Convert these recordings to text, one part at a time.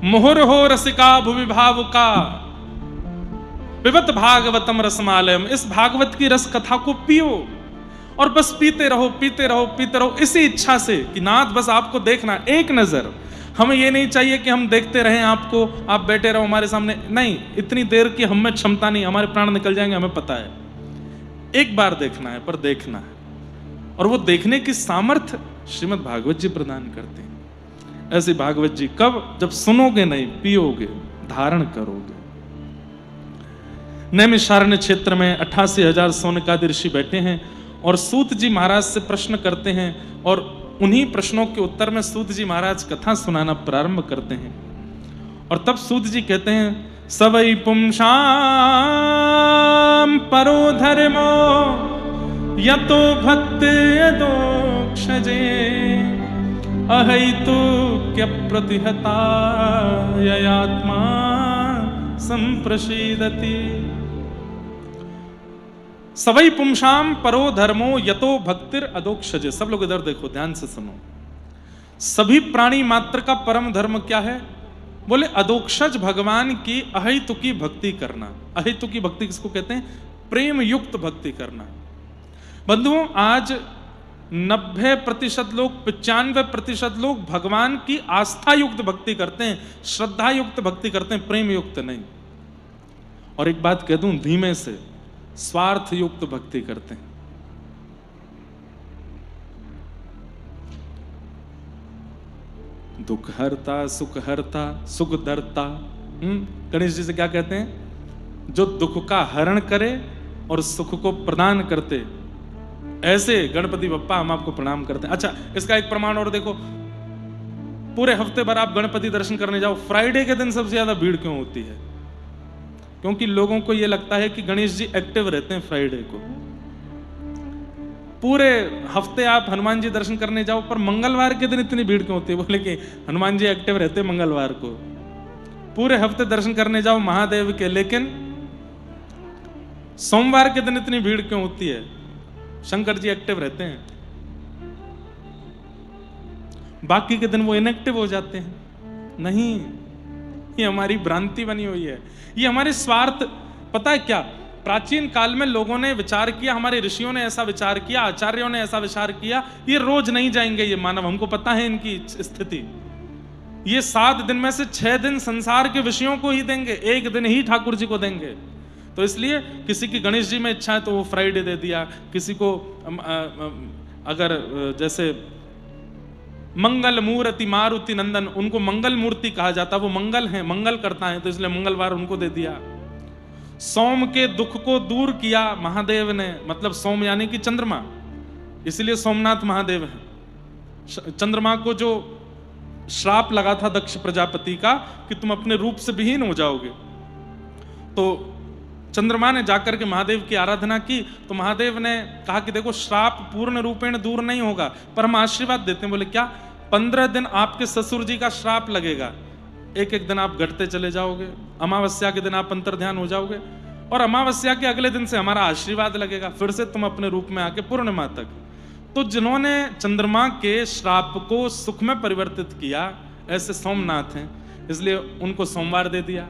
मुहुर्हो रसिका भुवि भावुका पिबत भागवतम रसमालयम। इस भागवत की रस कथा को पियो और बस पीते रहो पीते रहो पीते रहो, इसी इच्छा से कि नाथ बस आपको देखना एक नजर। हमें ये नहीं चाहिए कि हम देखते रहें आपको, आप बैठे रहो हमारे सामने, नहीं, इतनी देर की हम में क्षमता नहीं, हमारे प्राण निकल जाएंगे, हमें पता है। एक बार देखना है, पर देखना है, और वो देखने की सामर्थ्य श्रीमद् भागवत जी प्रदान करते हैं। ऐसी भागवत जी कब? जब सुनोगे नहीं, पियोगे, धारण करोगे। नैमिषारण्य क्षेत्र में 88,000 सौनकादि ऋषि बैठे हैं और सूत जी महाराज से प्रश्न करते हैं, और उन्हीं प्रश्नों के उत्तर में सूत जी महाराज कथा सुनाना प्रारंभ करते हैं। और तब सूत जी कहते हैं, सवै पुंसाम परो धर्मो यतो भक्त यदोक्षजे अहैतु क्य प्रतिहता ययात्मा संप्रसीदति। सवै पुंसाम परो धर्मो यतो भक्तिर अदोक्षजे। सब लोग इधर देखो, ध्यान से सुनो। सभी प्राणी मात्र का परम धर्म क्या है? बोले अदोक्षज, भगवान की अहितु की भक्ति करना। अहितु की भक्ति किसको कहते हैं? प्रेम युक्त भक्ति करना। बंधुओं, आज 90% लोग, 95% लोग भगवान की आस्था युक्त भक्ति करते हैं, श्रद्धा युक्त भक्ति करते हैं, प्रेम युक्त नहीं। और एक बात कह दूं धीमे से, स्वार्थ युक्त भक्ति करते हैं। दुख हरता सुख हरता सुख धरता। गणेश जी से क्या कहते हैं? जो दुख का हरण करे और सुख को प्रदान करते, ऐसे गणपति बप्पा हम आपको प्रणाम करते हैं। अच्छा, इसका एक प्रमाण और देखो। पूरे हफ्ते भर आप गणपति दर्शन करने जाओ, फ्राइडे के दिन सबसे ज्यादा भीड़ क्यों होती है? क्योंकि लोगों को यह लगता है कि गणेश जी एक्टिव रहते हैं फ्राइडे को। पूरे हफ्ते आप हनुमान जी दर्शन करने जाओ, पर मंगलवार के दिन इतनी भीड़ क्यों होती है? बोले कि हनुमान जी एक्टिव रहते हैं मंगलवार को। पूरे हफ्ते दर्शन करने जाओ महादेव के, लेकिन सोमवार के दिन इतनी भीड़ क्यों होती है? शंकर जी एक्टिव रहते हैं, बाकी के दिन वो इनएक्टिव हो जाते हैं। नहीं, ये हमारी भ्रांति बनी हुई है, ये हमारे स्वार्थ। पता है क्या, प्राचीन काल में लोगों ने विचार किया, हमारे ऋषियों ने ऐसा विचार किया, आचार्यों ने ऐसा विचार किया, ये रोज नहीं जाएंगे ये मानव, हमको पता है इनकी स्थिति। ये 7 दिन में से 6 दिन संसार के विषयों को ही देंगे, 1 दिन ही ठाकुर जी को देंगे। तो इसलिए किसी की गणेश जी में इच्छा है तो वो फ्राइडे दे दिया, किसी को अगर जैसे मंगल मूर्ति मारुति नंदन, उनको मंगल मूर्ति कहा जाता, वो मंगल है, मंगल करता है, तो इसलिए मंगलवार उनको दे दिया। सोम के दुख को दूर किया महादेव ने, मतलब सोम यानी कि चंद्रमा, इसलिए सोमनाथ महादेव है। चंद्रमा को जो श्राप लगा था दक्ष प्रजापति का कि तुम अपने रूप से विहीन हो जाओगे, तो चंद्रमा ने जाकर के महादेव की आराधना की, तो महादेव ने कहा कि देखो श्राप पूर्ण रूपेण दूर नहीं होगा, पर हम आशीर्वाद देते हैं। बोले क्या? 15 दिन आपके ससुर जी का श्राप लगेगा, एक एक दिन आप घटते चले जाओगे, अमावस्या के दिन आप अंतर्ध्यान हो जाओगे, और अमावस्या के अगले दिन से हमारा आशीर्वाद लगेगा, फिर से तुम अपने रूप में आके पूर्णिमा तक। तो जिन्होंने चंद्रमा के श्राप को सुख में परिवर्तित किया, ऐसे सोमनाथ हैं, इसलिए उनको सोमवार दे दिया।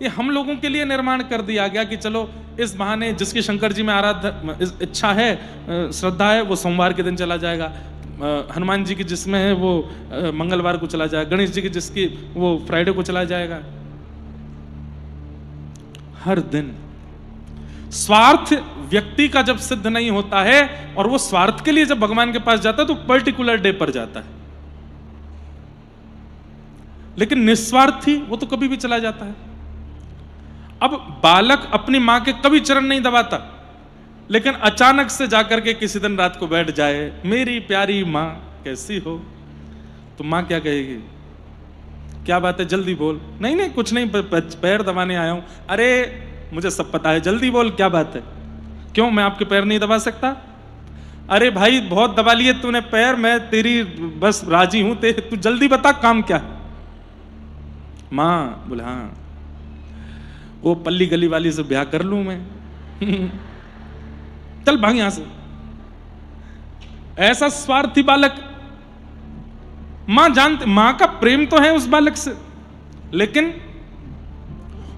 ये हम लोगों के लिए निर्माण कर दिया गया कि चलो इस बहाने जिसकी शंकर जी में आराध्य इच्छा है, श्रद्धा है, वो सोमवार के दिन चला जाएगा, हनुमान जी की जिसमें है वो मंगलवार को चला जाएगा, गणेश जी की जिसकी वो फ्राइडे को चला जाएगा। हर दिन स्वार्थ व्यक्ति का जब सिद्ध नहीं होता है और वो स्वार्थ के लिए जब भगवान के पास जाता है तो पर्टिकुलर डे पर जाता है, लेकिन निस्वार्थी वो तो कभी भी चला जाता है। अब बालक अपनी मां के कभी चरण नहीं दबाता, लेकिन अचानक से जाकर के किसी दिन रात को बैठ जाए, मेरी प्यारी मां कैसी हो, तो मां क्या कहेगी? क्या बात है, जल्दी बोल। नहीं नहीं कुछ नहीं, पैर दबाने आया हूं। अरे मुझे सब पता है, जल्दी बोल क्या बात है। क्यों, मैं आपके पैर नहीं दबा सकता? अरे भाई बहुत दबा लिए तूने पैर, मैं तेरी बस राजी हूं, तू जल्दी बता काम क्या है। मां बोले हाँ, वो पल्ली गली वाली से ब्याह कर लूं मैं। चल भाग यहां से। ऐसा स्वार्थी बालक, मां जानते, मां का प्रेम तो है उस बालक से, लेकिन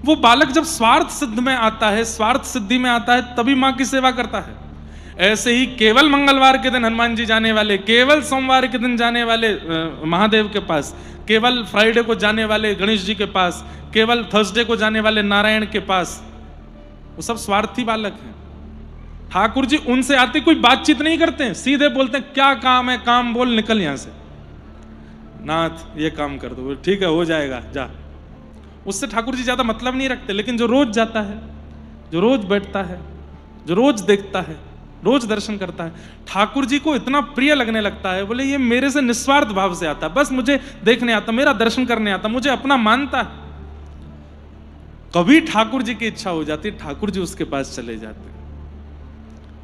वो बालक जब स्वार्थ सिद्ध में आता है, स्वार्थ सिद्धि में आता है, तभी मां की सेवा करता है। ऐसे ही केवल मंगलवार के दिन हनुमान जी जाने वाले, केवल सोमवार के दिन जाने वाले महादेव के पास, केवल फ्राइडे को जाने वाले गणेश जी के पास, केवल थर्सडे को जाने वाले नारायण के पास, वो सब स्वार्थी बालक हैं। ठाकुर जी उनसे आते कोई बातचीत नहीं करते हैं, सीधे बोलते हैं क्या काम है, काम बोल, निकल यहां से, नाथ ये काम कर दो, ठीक है हो जाएगा जा। उससे ठाकुर जी ज्यादा मतलब नहीं रखते। लेकिन जो रोज जाता है, जो रोज बैठता है, जो रोज देखता है, रोज दर्शन करता है, ठाकुर जी को इतना प्रिय लगने लगता है। बोले ये मेरे से निस्वार्थ भाव से आता है, बस मुझे देखने आता, मेरा दर्शन करने आता, मुझे अपना मानता है। कभी ठाकुर जी की इच्छा हो जाती है, ठाकुर जी उसके पास चले जाते हैं।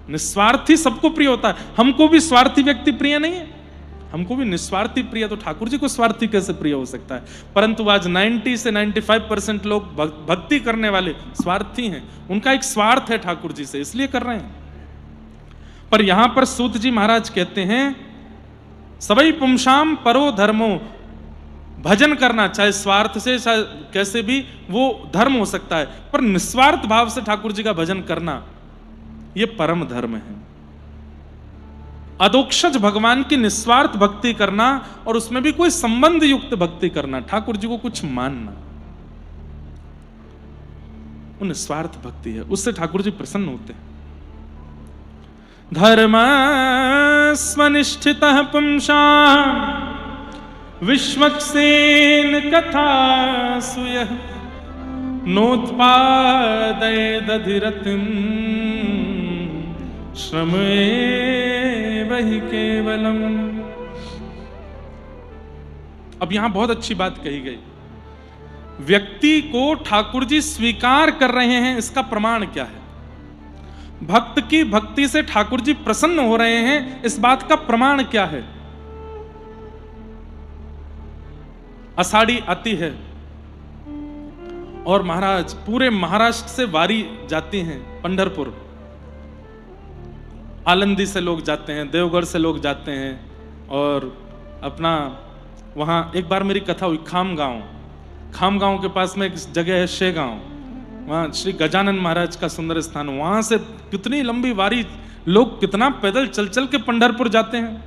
निस्वार्थी सबको प्रिय होता है। हमको भी स्वार्थी व्यक्ति प्रिय नहीं है, हमको भी निस्वार्थी प्रिय, तो ठाकुर जी को स्वार्थी कैसे प्रिय हो सकता है? परंतु आज 90 से 95% लोग भक्ति करने वाले स्वार्थी हैं। उनका एक स्वार्थ है ठाकुर जी से, इसलिए कर रहे हैं। पर यहां पर सूत जी महाराज कहते हैं सबई पुंसाम परो धर्मो, भजन करना चाहे स्वार्थ से चाहे कैसे भी वो धर्म हो सकता है, पर निस्वार्थ भाव से ठाकुर जी का भजन करना ये परम धर्म है। अदोक्षज भगवान की निस्वार्थ भक्ति करना और उसमें भी कोई संबंध युक्त भक्ति करना, ठाकुर जी को कुछ मानना, वो निस्वार्थ भक्ति है, उससे ठाकुर जी प्रसन्न होते हैं। धर्म स्वनिष्ठितः पुंसां विश्वक्सेन कथा सुयः नोत्पादयेदधिरतिं श्रम एव हि केवलम। अब यहां बहुत अच्छी बात कही गई। व्यक्ति को ठाकुर जी स्वीकार कर रहे हैं, इसका प्रमाण क्या है? भक्त की भक्ति से ठाकुर जी प्रसन्न हो रहे हैं, इस बात का प्रमाण क्या है? आषाढ़ी आती है और महाराज पूरे महाराष्ट्र से वारी जाती हैं पंढरपुर, आलंदी से लोग जाते हैं, देवगढ़ से लोग जाते हैं, और अपना वहाँ एक बार मेरी कथा हुई खामगांव के पास में एक जगह है शेगांव, वहाँ श्री गजानन महाराज का सुंदर स्थान, वहाँ से कितनी लंबी वारी, लोग कितना पैदल चल चल के पंढरपुर जाते हैं।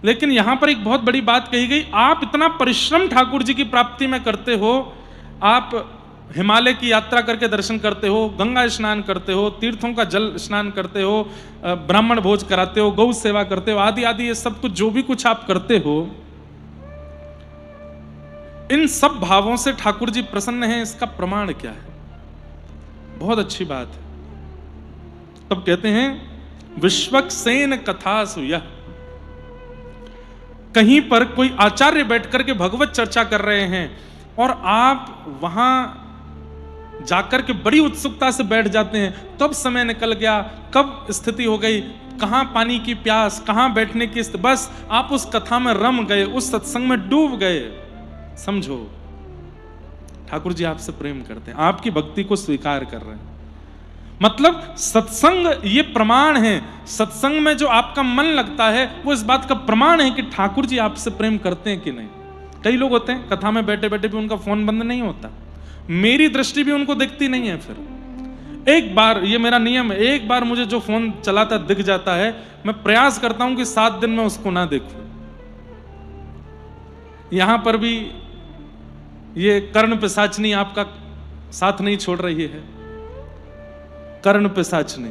लेकिन यहाँ पर एक बहुत बड़ी बात कही गई, आप इतना परिश्रम ठाकुर जी की प्राप्ति में करते हो, आप हिमालय की यात्रा करके दर्शन करते हो, गंगा स्नान करते हो, तीर्थों का जल स्नान करते हो, ब्राह्मण भोज कराते हो, गौ सेवा करते हो, आदि आदि, ये सब कुछ जो भी कुछ आप करते हो, इन सब भावों से ठाकुर जी प्रसन्न हैं, इसका प्रमाण क्या है? बहुत अच्छी बात है। तब कहते हैं विश्वक्सेन कथा सुयः, कहीं पर कोई आचार्य बैठ करके भगवत चर्चा कर रहे हैं और आप वहां जाकर के बड़ी उत्सुकता से बैठ जाते हैं, कब समय निकल गया, कब स्थिति हो गई, कहां पानी की प्यास, कहां बैठने की स्थिति, बस आप उस कथा में रम गए, उस सत्संग में डूब गए। समझो ठाकुर जी आपसे प्रेम करते हैं, आपकी भक्ति को स्वीकार कर रहे हैं। मतलब सत्संग ये प्रमाण है, सत्संग में जो आपका मन लगता है वो इस बात का प्रमाण है कि ठाकुर जी आपसे प्रेम करते हैं कि नहीं। कई लोग होते हैं कथा में बैठे बैठे भी उनका फोन बंद नहीं होता, मेरी दृष्टि भी उनको दिखती नहीं है। फिर एक बार, ये मेरा नियम है, एक बार मुझे जो फोन चलाता दिख जाता है, मैं प्रयास करता हूं कि 7 दिन में उसको ना देखूं। यहां पर भी ये कर्ण पिशाचनी आपका साथ नहीं छोड़ रही है, कर्ण पिशाचनी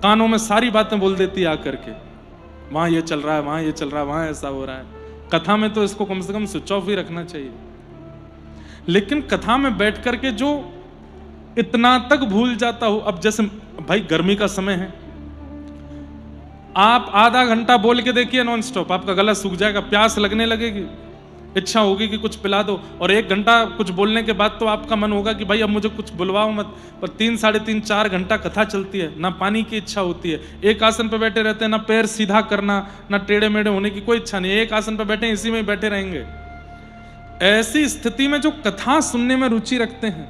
कानों में सारी बातें बोल देती है आकर के, वहां ये चल रहा है, वहां ये चल रहा है, वहां ऐसा हो रहा है। कथा में तो इसको कम से कम स्विच ऑफ ही रखना चाहिए। लेकिन कथा में बैठ करके जो इतना तक भूल जाता हो, अब जैसे भाई गर्मी का समय है, आप आधा घंटा बोल के देखिए नॉन स्टॉप, आपका गला सूख जाएगा, प्यास लगने लगेगी, इच्छा होगी कि कुछ पिला दो, और 1 घंटा कुछ बोलने के बाद तो आपका मन होगा कि भाई अब मुझे कुछ बुलवाओ मत। पर 3, साढ़े 3, 4 घंटा कथा चलती है, ना पानी की इच्छा होती है, एक आसन पे बैठे रहते हैं, ना पैर सीधा करना, ना टेढ़े मेढ़े होने की कोई इच्छा नहीं, एक आसन पे बैठे इसी में बैठे रहेंगे। ऐसी स्थिति में जो कथा सुनने में रुचि रखते हैं,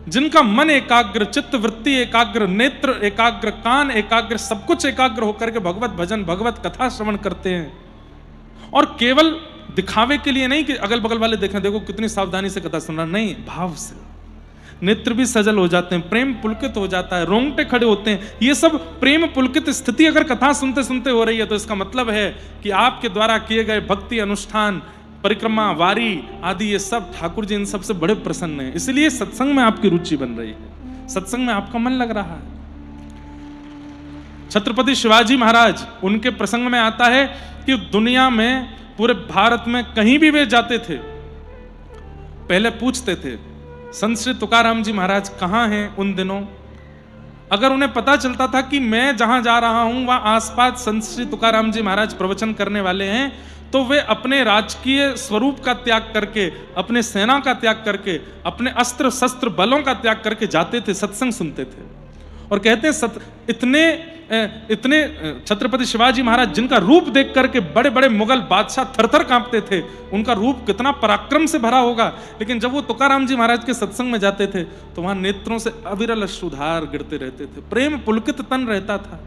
जिनका मन एकाग्र, चित्त वृत्ति एकाग्र, नेत्र एकाग्र, कान एकाग्र, सब कुछ एकाग्र होकर के भगवत भजन, भगवत कथा श्रवण करते हैं, और केवल दिखावे के लिए नहीं कि अगल बगल वाले देखें, देखो कितनी सावधानी से कथा सुन रहा, नहीं, भाव से। नेत्र भी सजल हो जाते हैं, प्रेम पुलकित हो जाता है, रोंगटे खड़े होते हैं। ये सब प्रेम पुलकित स्थिति अगर कथा सुनते सुनते हो रही है तो इसका मतलब है कि आपके द्वारा किए गए भक्ति अनुष्ठान, परिक्रमा, वारी आदि, ये सब ठाकुर जी इन सब से बड़े प्रसन्न हैं। इसलिए सत्संग में आपकी रुचि बन रही है, सत्संग में आपका मन लग रहा है। छत्रपति शिवाजी महाराज, उनके प्रसंग में आता है कि दुनिया में, पूरे भारत में कहीं भी वे जाते थे, पहले पूछते थे संत श्री तुकाराम जी महाराज कहाँ हैं उन दिनों। अगर उन्हें पता चलता था कि मैं जहां जा रहा हूं वहां आसपास संत श्री तुकाराम जी महाराज प्रवचन करने वाले हैं, तो वे अपने राजकीय स्वरूप का त्याग करके, अपने सेना का त्याग करके, अपने अस्त्र शस्त्र बलों का त्याग करके जाते थे, सत्संग सुनते थे। और कहते हैं इतने छत्रपति शिवाजी महाराज, जिनका रूप देख करके बड़े बड़े मुगल बादशाह थरथर कांपते थे, उनका रूप कितना पराक्रम से भरा होगा, लेकिन जब वो तुकाराम जी महाराज के सत्संग में जाते थे तो वहां नेत्रों से अविरल अश्रुधार गिरते रहते थे, प्रेम पुलकित तन रहता था।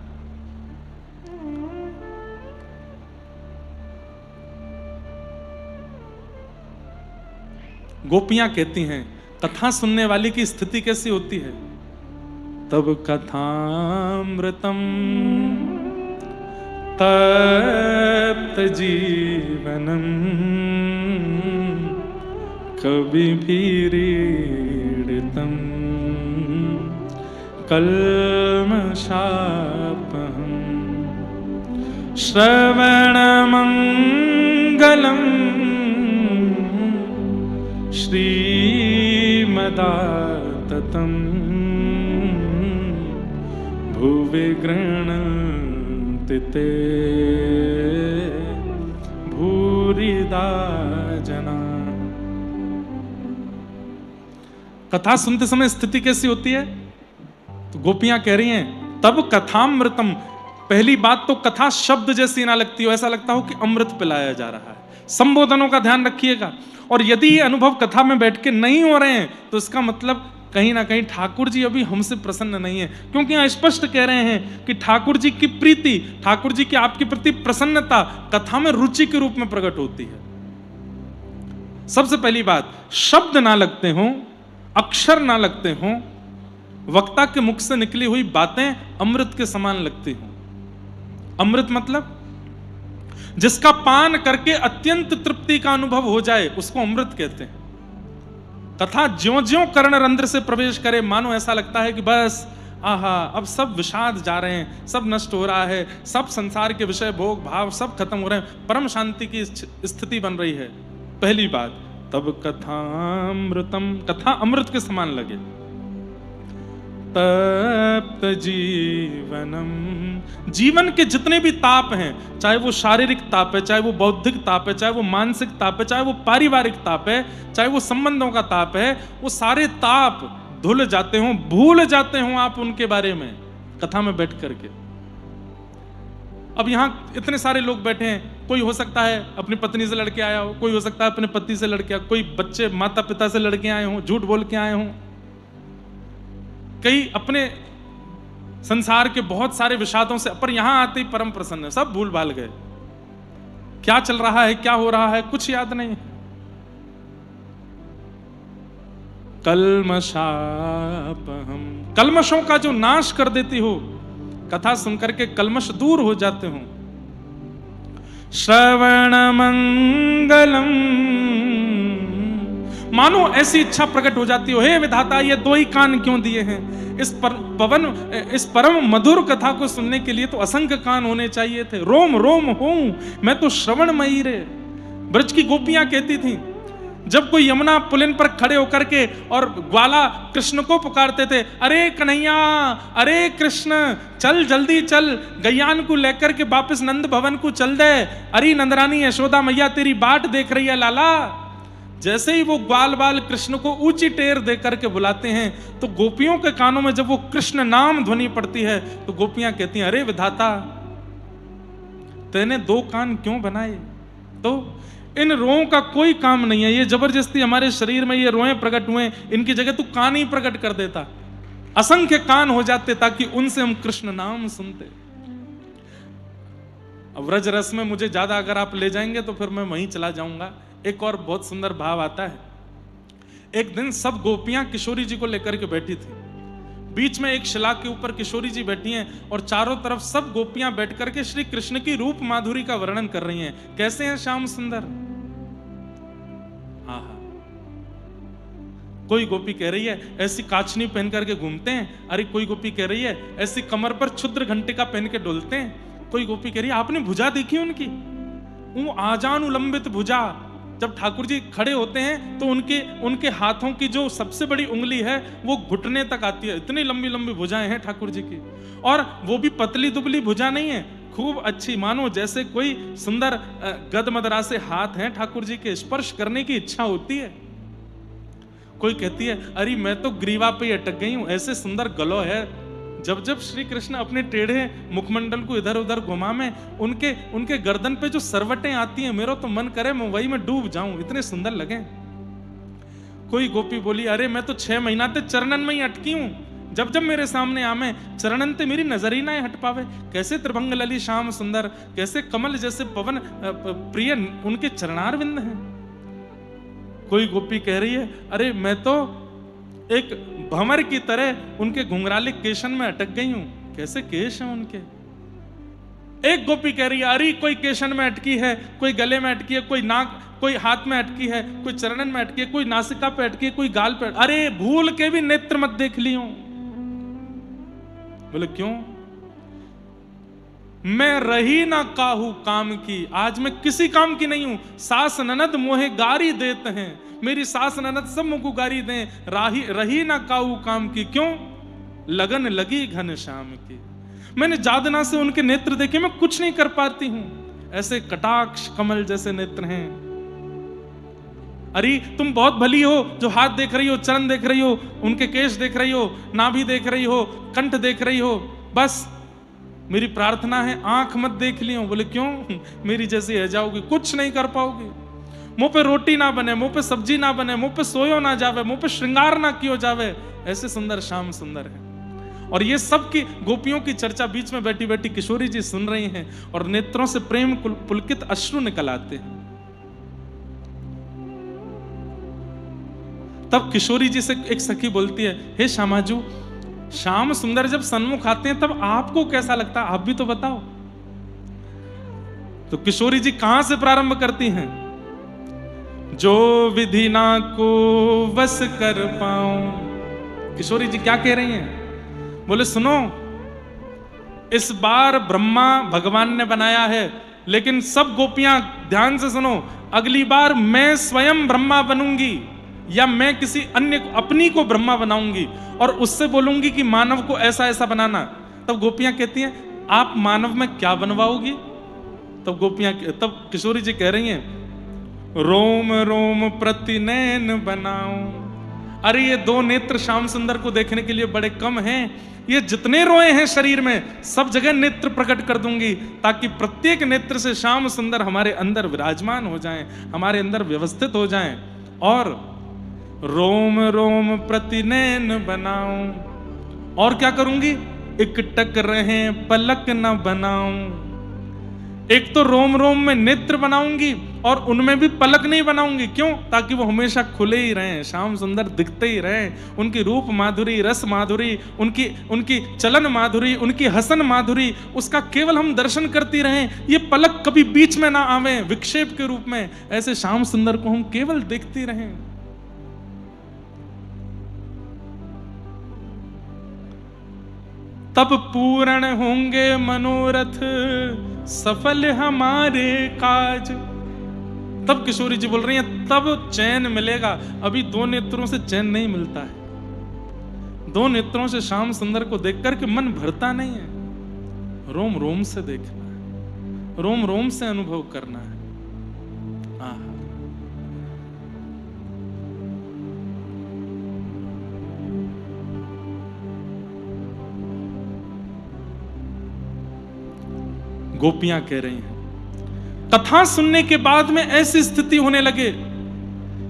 गोपियां कहती हैं कथा सुनने वाले की स्थिति कैसी होती है, तब कथामृतम तप्त जीवनम कवि भीरीडितम कल्मषापहम श्रवणमंगलम श्रीमदाततम् भुवि गृह्णन्ति ते भूरिदा जना। कथा सुनते समय स्थिति कैसी होती है, तो गोपियां कह रही हैं तब कथामृतम। पहली बात तो कथा शब्द जैसी ना लगती हो, ऐसा लगता हो कि अमृत पिलाया जा रहा है। संबोधनों का ध्यान रखिएगा। और यदि ये अनुभव कथा में बैठ के नहीं हो रहे हैं तो इसका मतलब कहीं ना कहीं ठाकुर जी अभी हमसे प्रसन्न नहीं है, क्योंकि यहाँ स्पष्ट कह रहे हैं कि ठाकुर जी की प्रीति, ठाकुर जी की आपके प्रति प्रसन्नता कथा में रुचि के रूप में प्रकट होती है। सबसे पहली बात, शब्द ना लगते हों, अक्षर ना लगते हों, वक्ता के मुख से निकली हुई बातें अमृत के समान लगती हों। अमृत मतलब जिसका पान करके अत्यंत तृप्ति का अनुभव हो जाए उसको अमृत कहते हैं। कथा ज्यों-ज्यों कर्ण रंध्र से प्रवेश करे मानो ऐसा लगता है कि बस आहा, अब सब विषाद जा रहे हैं, सब नष्ट हो रहा है, सब संसार के विषय भोग भाव सब खत्म हो रहे हैं, परम शांति की स्थिति बन रही है। पहली बात, तब कथामृतम, कथा अमृत के समान लगे। तप्त जीवनम, जीवन के जितने भी ताप हैं, चाहे वो शारीरिक ताप है, चाहे वो बौद्धिक ताप है, चाहे वो मानसिक ताप है, चाहे वो पारिवारिक ताप है, चाहे वो संबंधों का ताप है, वो सारे ताप धुल जाते हों, भूल जाते हों आप उनके बारे में कथा में बैठ करके। अब यहाँ इतने सारे लोग बैठे हैं, कोई हो सकता है अपनी पत्नी से लड़के आया हो, कोई हो सकता है अपने पति से लड़के, कोई बच्चे माता पिता से लड़के आए हों, झूठ बोल के आए हों, कई अपने संसार के बहुत सारे विषादों से, पर यहां आते ही परम प्रसन्न, सब भूल भाल गए। क्या चल रहा है, क्या हो रहा है, कुछ याद नहीं। कल्मषापहम, कल्मषों का जो नाश कर देती हो, कथा सुनकर के कल्मष दूर हो जाते हो। श्रवण मंगलम, मानो ऐसी इच्छा प्रकट हो जाती हो, हे विधाता ये दो ही कान क्यों दिए हैं, इस परम मधुर कथा को सुनने के लिए तो असंख्य कान होने चाहिए थे, रोम रोम हूं मैं तो श्रवणमयी रे। ब्रज की गोपियां कहती थीं, जब कोई यमुना पुलिन पर खड़े होकर के और ग्वाला कृष्ण को पुकारते थे, अरे कन्हैया, अरे कृष्ण, चल जल्दी चल, गैयान को लेकर के वापस नंद भवन को चल दे, अरे नंदरानी यशोदा मैया तेरी बाट देख रही है लाला। जैसे ही वो ग्वाल बाल कृष्ण को ऊंची टेर दे करके बुलाते हैं तो गोपियों के कानों में जब वो कृष्ण नाम ध्वनि पड़ती है तो गोपियां कहती हैं, अरे विधाता तेने दो कान क्यों बनाए। तो इन रोओं का कोई काम नहीं है, ये जबरदस्ती हमारे शरीर में ये रोएं प्रकट हुए, इनकी जगह तू कान ही प्रकट कर देता, असंख्य कान हो जाते ताकि उनसे हम कृष्ण नाम सुनते। अब व्रज रस में मुझे ज्यादा अगर आप ले जाएंगे तो फिर मैं वहीं चला जाऊंगा। एक और बहुत सुंदर भाव आता है। एक दिन सब गोपियां किशोरी जी को लेकर के बैठी थी। बीच में एक शिला के ऊपर किशोरी जी बैठी हैं और चारों तरफ सब गोपियां बैठ करके श्री कृष्ण की रूप माधुरी का वर्णन कर रही हैं। कैसे हैं श्याम सुंदर। हाँ, कोई गोपी कह रही है ऐसी काचनी पहन करके घूमते हैं। अरे कोई गोपी कह रही है ऐसी कमर पर क्षुद्र घंटिका पहन के डोलते हैं। कोई गोपी कह रही है आपने भुजा देखी उनकी, वो आजान उलंबित भुजा। जब ठाकुर जी खड़े होते हैं तो उनके हाथों की जो सबसे बड़ी उंगली है वो घुटने तक आती है। इतनी लंबी लंबी भुजाएं हैं ठाकुर जी की, और वो भी पतली दुबली भुजा नहीं है, खूब अच्छी, मानो जैसे कोई सुंदर गदमदरा से हाथ हैं ठाकुर जी के, स्पर्श करने की इच्छा होती है। कोई कहती है अरे मैं तो ग्रीवा पे अटक गई हूं, ऐसे सुंदर गलो है। जब जब श्री कृष्ण अपने टेढ़े मुखमंडल को इधर उधर घुमा में उनके गर्दन पे जो सरवटें आती हैं, मेरा तो मन करे मैं वही में डूब जाऊं, इतने सुंदर लगे। कोई गोपी बोली अरे मैं तो 6 महीना ते चरणन में ही अटकी हूं, जब जब मेरे सामने आमे चरणन ते मेरी नजर ही ना हट पावे। कैसे त्रिभंग लली श्याम सुंदर, कैसे कमल जैसे पवन प्रिय उनके चरणारविंद हैं। कोई गोपी कह रही है अरे मैं तो एक भंवर की तरह उनके घुंघराले केशन में अटक गई हूं। कैसे केश हैं उनके। एक गोपी कह रही है अरे कोई केशन में अटकी है, कोई गले में अटकी है, कोई नाक, कोई हाथ में अटकी है, कोई चरणन में अटकी है, कोई नासिका पे अटकी है, कोई गाल पे। अरे भूल के भी नेत्र मत देख लियो। बोले क्यों। मैं रही ना काहू काम की, आज मैं किसी काम की नहीं हूं। सास ननद मोहे गारी देते हैं, मेरी सास ननद सब मुझको गारी दें। रही ना काहू काम की, क्यों लगन लगी घन श्याम की। मैंने जादना से उनके नेत्र देखे, मैं कुछ नहीं कर पाती हूं। ऐसे कटाक्ष कमल जैसे नेत्र हैं। अरे तुम बहुत भली हो जो हाथ देख रही हो, चरण देख रही हो, उनके केश देख रही हो, नाभि देख रही हो, कंठ देख रही हो। बस मेरी प्रार्थना है आंख मत देख लियो। बोले क्यों, मेरी जैसी है जाओगी, कुछ नहीं कर पाओगी। मुंह पे रोटी ना बने, मुंह पे सब्जी ना बने, मुंह पे सोयो ना जावे, मुंह पे श्रृंगार ना कियो जावे, ऐसे सुंदर श्याम सुंदर है। और ये सब की गोपियों की चर्चा बीच में बैठी बैठी किशोरी जी सुन रही हैं और नेत्रों से प्रेम पुलकित अश्रु निकल आते हैं। तब किशोरी जी से एक सखी बोलती है हे श्यामाजू, श्याम सुंदर जब सन्मुख आते हैं तब आपको कैसा लगता है, आप भी तो बताओ। तो किशोरी जी कहां से प्रारंभ करती हैं। जो विधि ना को वश कर पाऊं। किशोरी जी क्या कह रही हैं। बोले सुनो, इस बार ब्रह्मा भगवान ने बनाया है, लेकिन सब गोपियां ध्यान से सुनो, अगली बार मैं स्वयं ब्रह्मा बनूंगी या मैं किसी अन्य अपनी को ब्रह्मा बनाऊंगी और उससे बोलूंगी कि मानव को ऐसा ऐसा बनाना। तब गोपियां कहती हैं आप मानव में क्या बनवाओगी। तब किशोरी जी कह रही हैं रोम रोम प्रति नैन बनाऊं। अरे ये 2 नेत्र श्याम सुंदर को देखने के लिए बड़े कम हैं, ये जितने रोए हैं शरीर में सब जगह नेत्र प्रकट कर दूंगी, ताकि प्रत्येक नेत्र से श्याम सुंदर हमारे अंदर विराजमान हो जाएं, हमारे अंदर व्यवस्थित हो जाएं। और रोम रोम प्रति नैन बनाऊं, और क्या करूंगी, इकटक रहे पलक न बनाऊं। एक तो रोम रोम में नेत्र बनाऊंगी और उनमें भी पलक नहीं बनाऊंगी। क्यों, ताकि वो हमेशा खुले ही रहें, श्याम सुंदर दिखते ही रहें। उनकी रूप माधुरी, रस माधुरी, उनकी चलन माधुरी, उनकी हसन माधुरी, उसका केवल हम दर्शन करती रहें। ये पलक कभी बीच में ना आवे विक्षेप के रूप में, ऐसे श्याम सुंदर को हम केवल देखते रहें। तब पूर्ण होंगे मनोरथ, सफल हमारे काज। तब किशोरी जी बोल रही हैं तब चैन मिलेगा। अभी 2 नेत्रों से चैन नहीं मिलता है। 2 नेत्रों से श्याम सुंदर को देख करके मन भरता नहीं है। रोम रोम से देखना है, रोम रोम से अनुभव करना है। गोपियां कह रही हैं कथा सुनने के बाद में ऐसी स्थिति होने लगे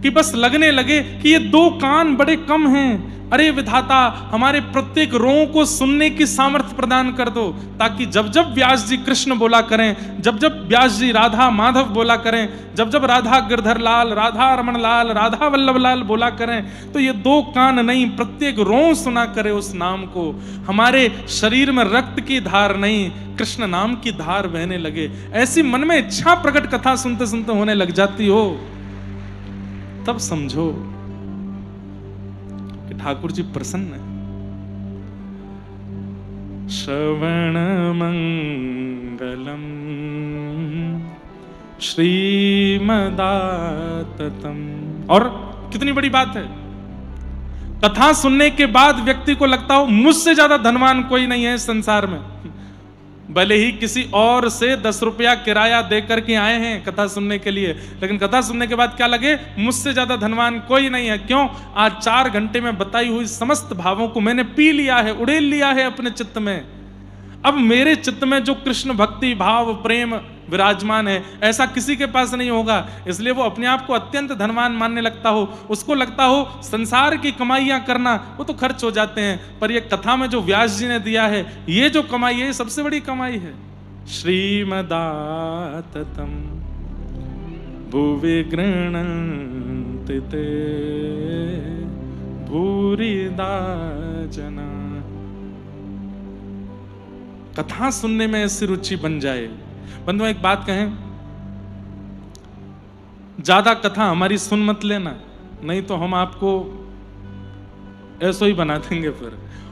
कि बस लगने लगे कि ये 2 कान बड़े कम हैं। अरे विधाता, हमारे प्रत्येक रों को सुनने की सामर्थ्य प्रदान कर दो, ताकि जब जब व्यास जी कृष्ण बोला करें, जब जब व्यास जी राधा माधव बोला करें, जब जब राधा गिरधर लाल, राधा रमन लाल, राधा वल्लभ लाल बोला करें, तो ये 2 कान नहीं, प्रत्येक रों सुना करे उस नाम को। हमारे शरीर में रक्त की धार नहीं, कृष्ण नाम की धार बहने लगे। ऐसी मन में इच्छा प्रकट कथा सुनते सुनते होने लग जाती हो, तब समझो कि ठाकुर जी प्रसन्न है। श्रवण मंगलम श्रीमदाततम। और कितनी बड़ी बात है, कथा सुनने के बाद व्यक्ति को लगता हो मुझसे ज्यादा धनवान कोई नहीं है इस संसार में। भले ही किसी और से 10 रुपया किराया देकर के आए हैं कथा सुनने के लिए, लेकिन कथा सुनने के बाद क्या लगे, मुझसे ज्यादा धनवान कोई नहीं है। क्यों? आज 4 घंटे में बताई हुई समस्त भावों को मैंने पी लिया है, उड़ेल लिया है अपने चित्त में। अब मेरे चित्त में जो कृष्ण भक्ति भाव प्रेम विराजमान है, ऐसा किसी के पास नहीं होगा। इसलिए वो अपने आप को अत्यंत धनवान मानने लगता हो। उसको लगता हो संसार की कमाइयां करना वो तो खर्च हो जाते हैं, पर ये कथा में जो व्यास जी ने दिया है, ये जो कमाई है, ये सबसे बड़ी कमाई है। श्रीमदाततम भुवि गृह्णन्ति ते भूरिदा जना। कथा सुनने में ऐसी रुचि बन जाए। बंधुओं, एक बात कहें, ज्यादा कथा हमारी सुन मत लेना, नहीं तो हम आपको ऐसा ही बना देंगे फिर,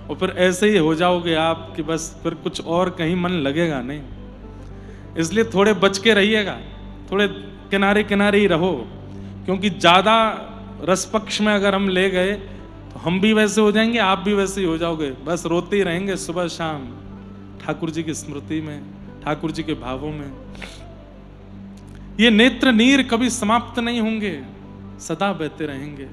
और फिर ऐसे ही हो जाओगे आप कि बस फिर कुछ और कहीं मन लगेगा नहीं। इसलिए थोड़े बच के रहिएगा, थोड़े किनारे किनारे ही रहो, क्योंकि ज्यादा रस पक्ष में अगर हम ले गए तो हम भी वैसे हो जाएंगे, आप भी वैसे ही हो जाओगे। बस रोते ही रहेंगे सुबह शाम ठाकुर जी की स्मृति में, ठाकुर जी के भावों में। ये नेत्र नीर कभी समाप्त नहीं होंगे, सदा बहते रहेंगे।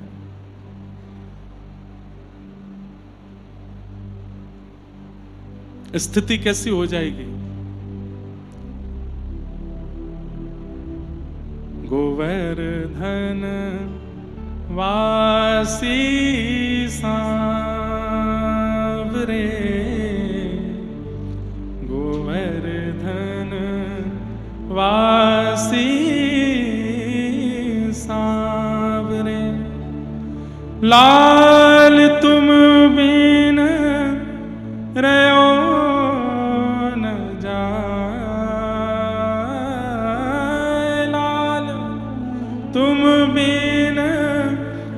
स्थिति कैसी हो जाएगी? गोवर्धन वासी सांवरे, गोवर्धन वासी सांवरे, लाल तुम बिन रहो न जाए, लाल तुम बिन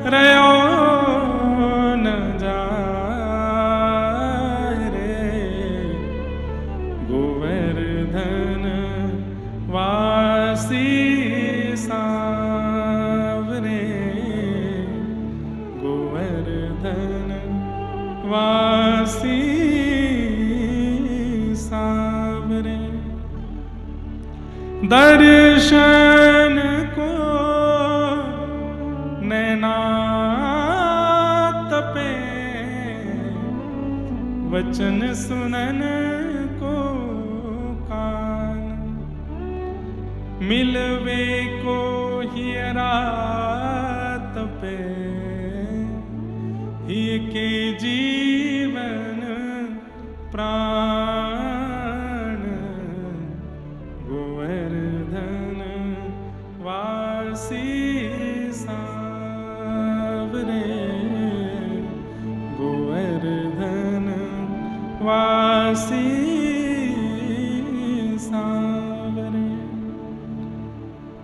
रहो न जाए रे, गोवर्धन वासी सांवरे, गोवर्धन वासी सांवरे। दर्शन को नैना तपे, वचन सुनन को कान, मिलवे को हियरा तपे, ही के जीवन प्राण, गोवर्धन वासी सांवरे, गोवर्धन वासी सांवरे।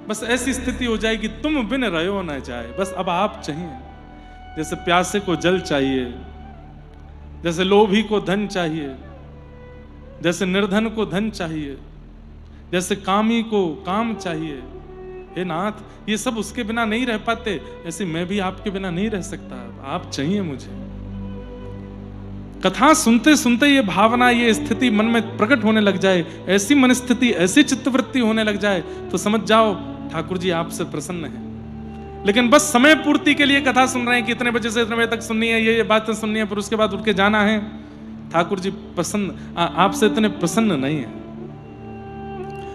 बस ऐसी स्थिति हो जाएगी, तुम बिन रहो न जाए, बस अब आप चाहिए। जैसे प्यासे को जल चाहिए, जैसे लोभी को धन चाहिए, जैसे निर्धन को धन चाहिए, जैसे कामी को काम चाहिए। हे नाथ, ये सब उसके बिना नहीं रह पाते, ऐसे मैं भी आपके बिना नहीं रह सकता, आप चाहिए मुझे। कथा सुनते सुनते ये भावना, ये स्थिति मन में प्रकट होने लग जाए, ऐसी मन स्थिति, ऐसी चित्तवृत्ति होने लग जाए, तो समझ जाओ ठाकुर जी आपसे प्रसन्न है। लेकिन बस समय पूर्ति के लिए कथा सुन रहे हैं कि इतने बजे से इतने बजे तक सुननी है, ये बातें सुननी है, फिर उसके बाद उठ के जाना है। ठाकुर जी प्रसन्न आपसे इतने प्रसन्न नहीं है,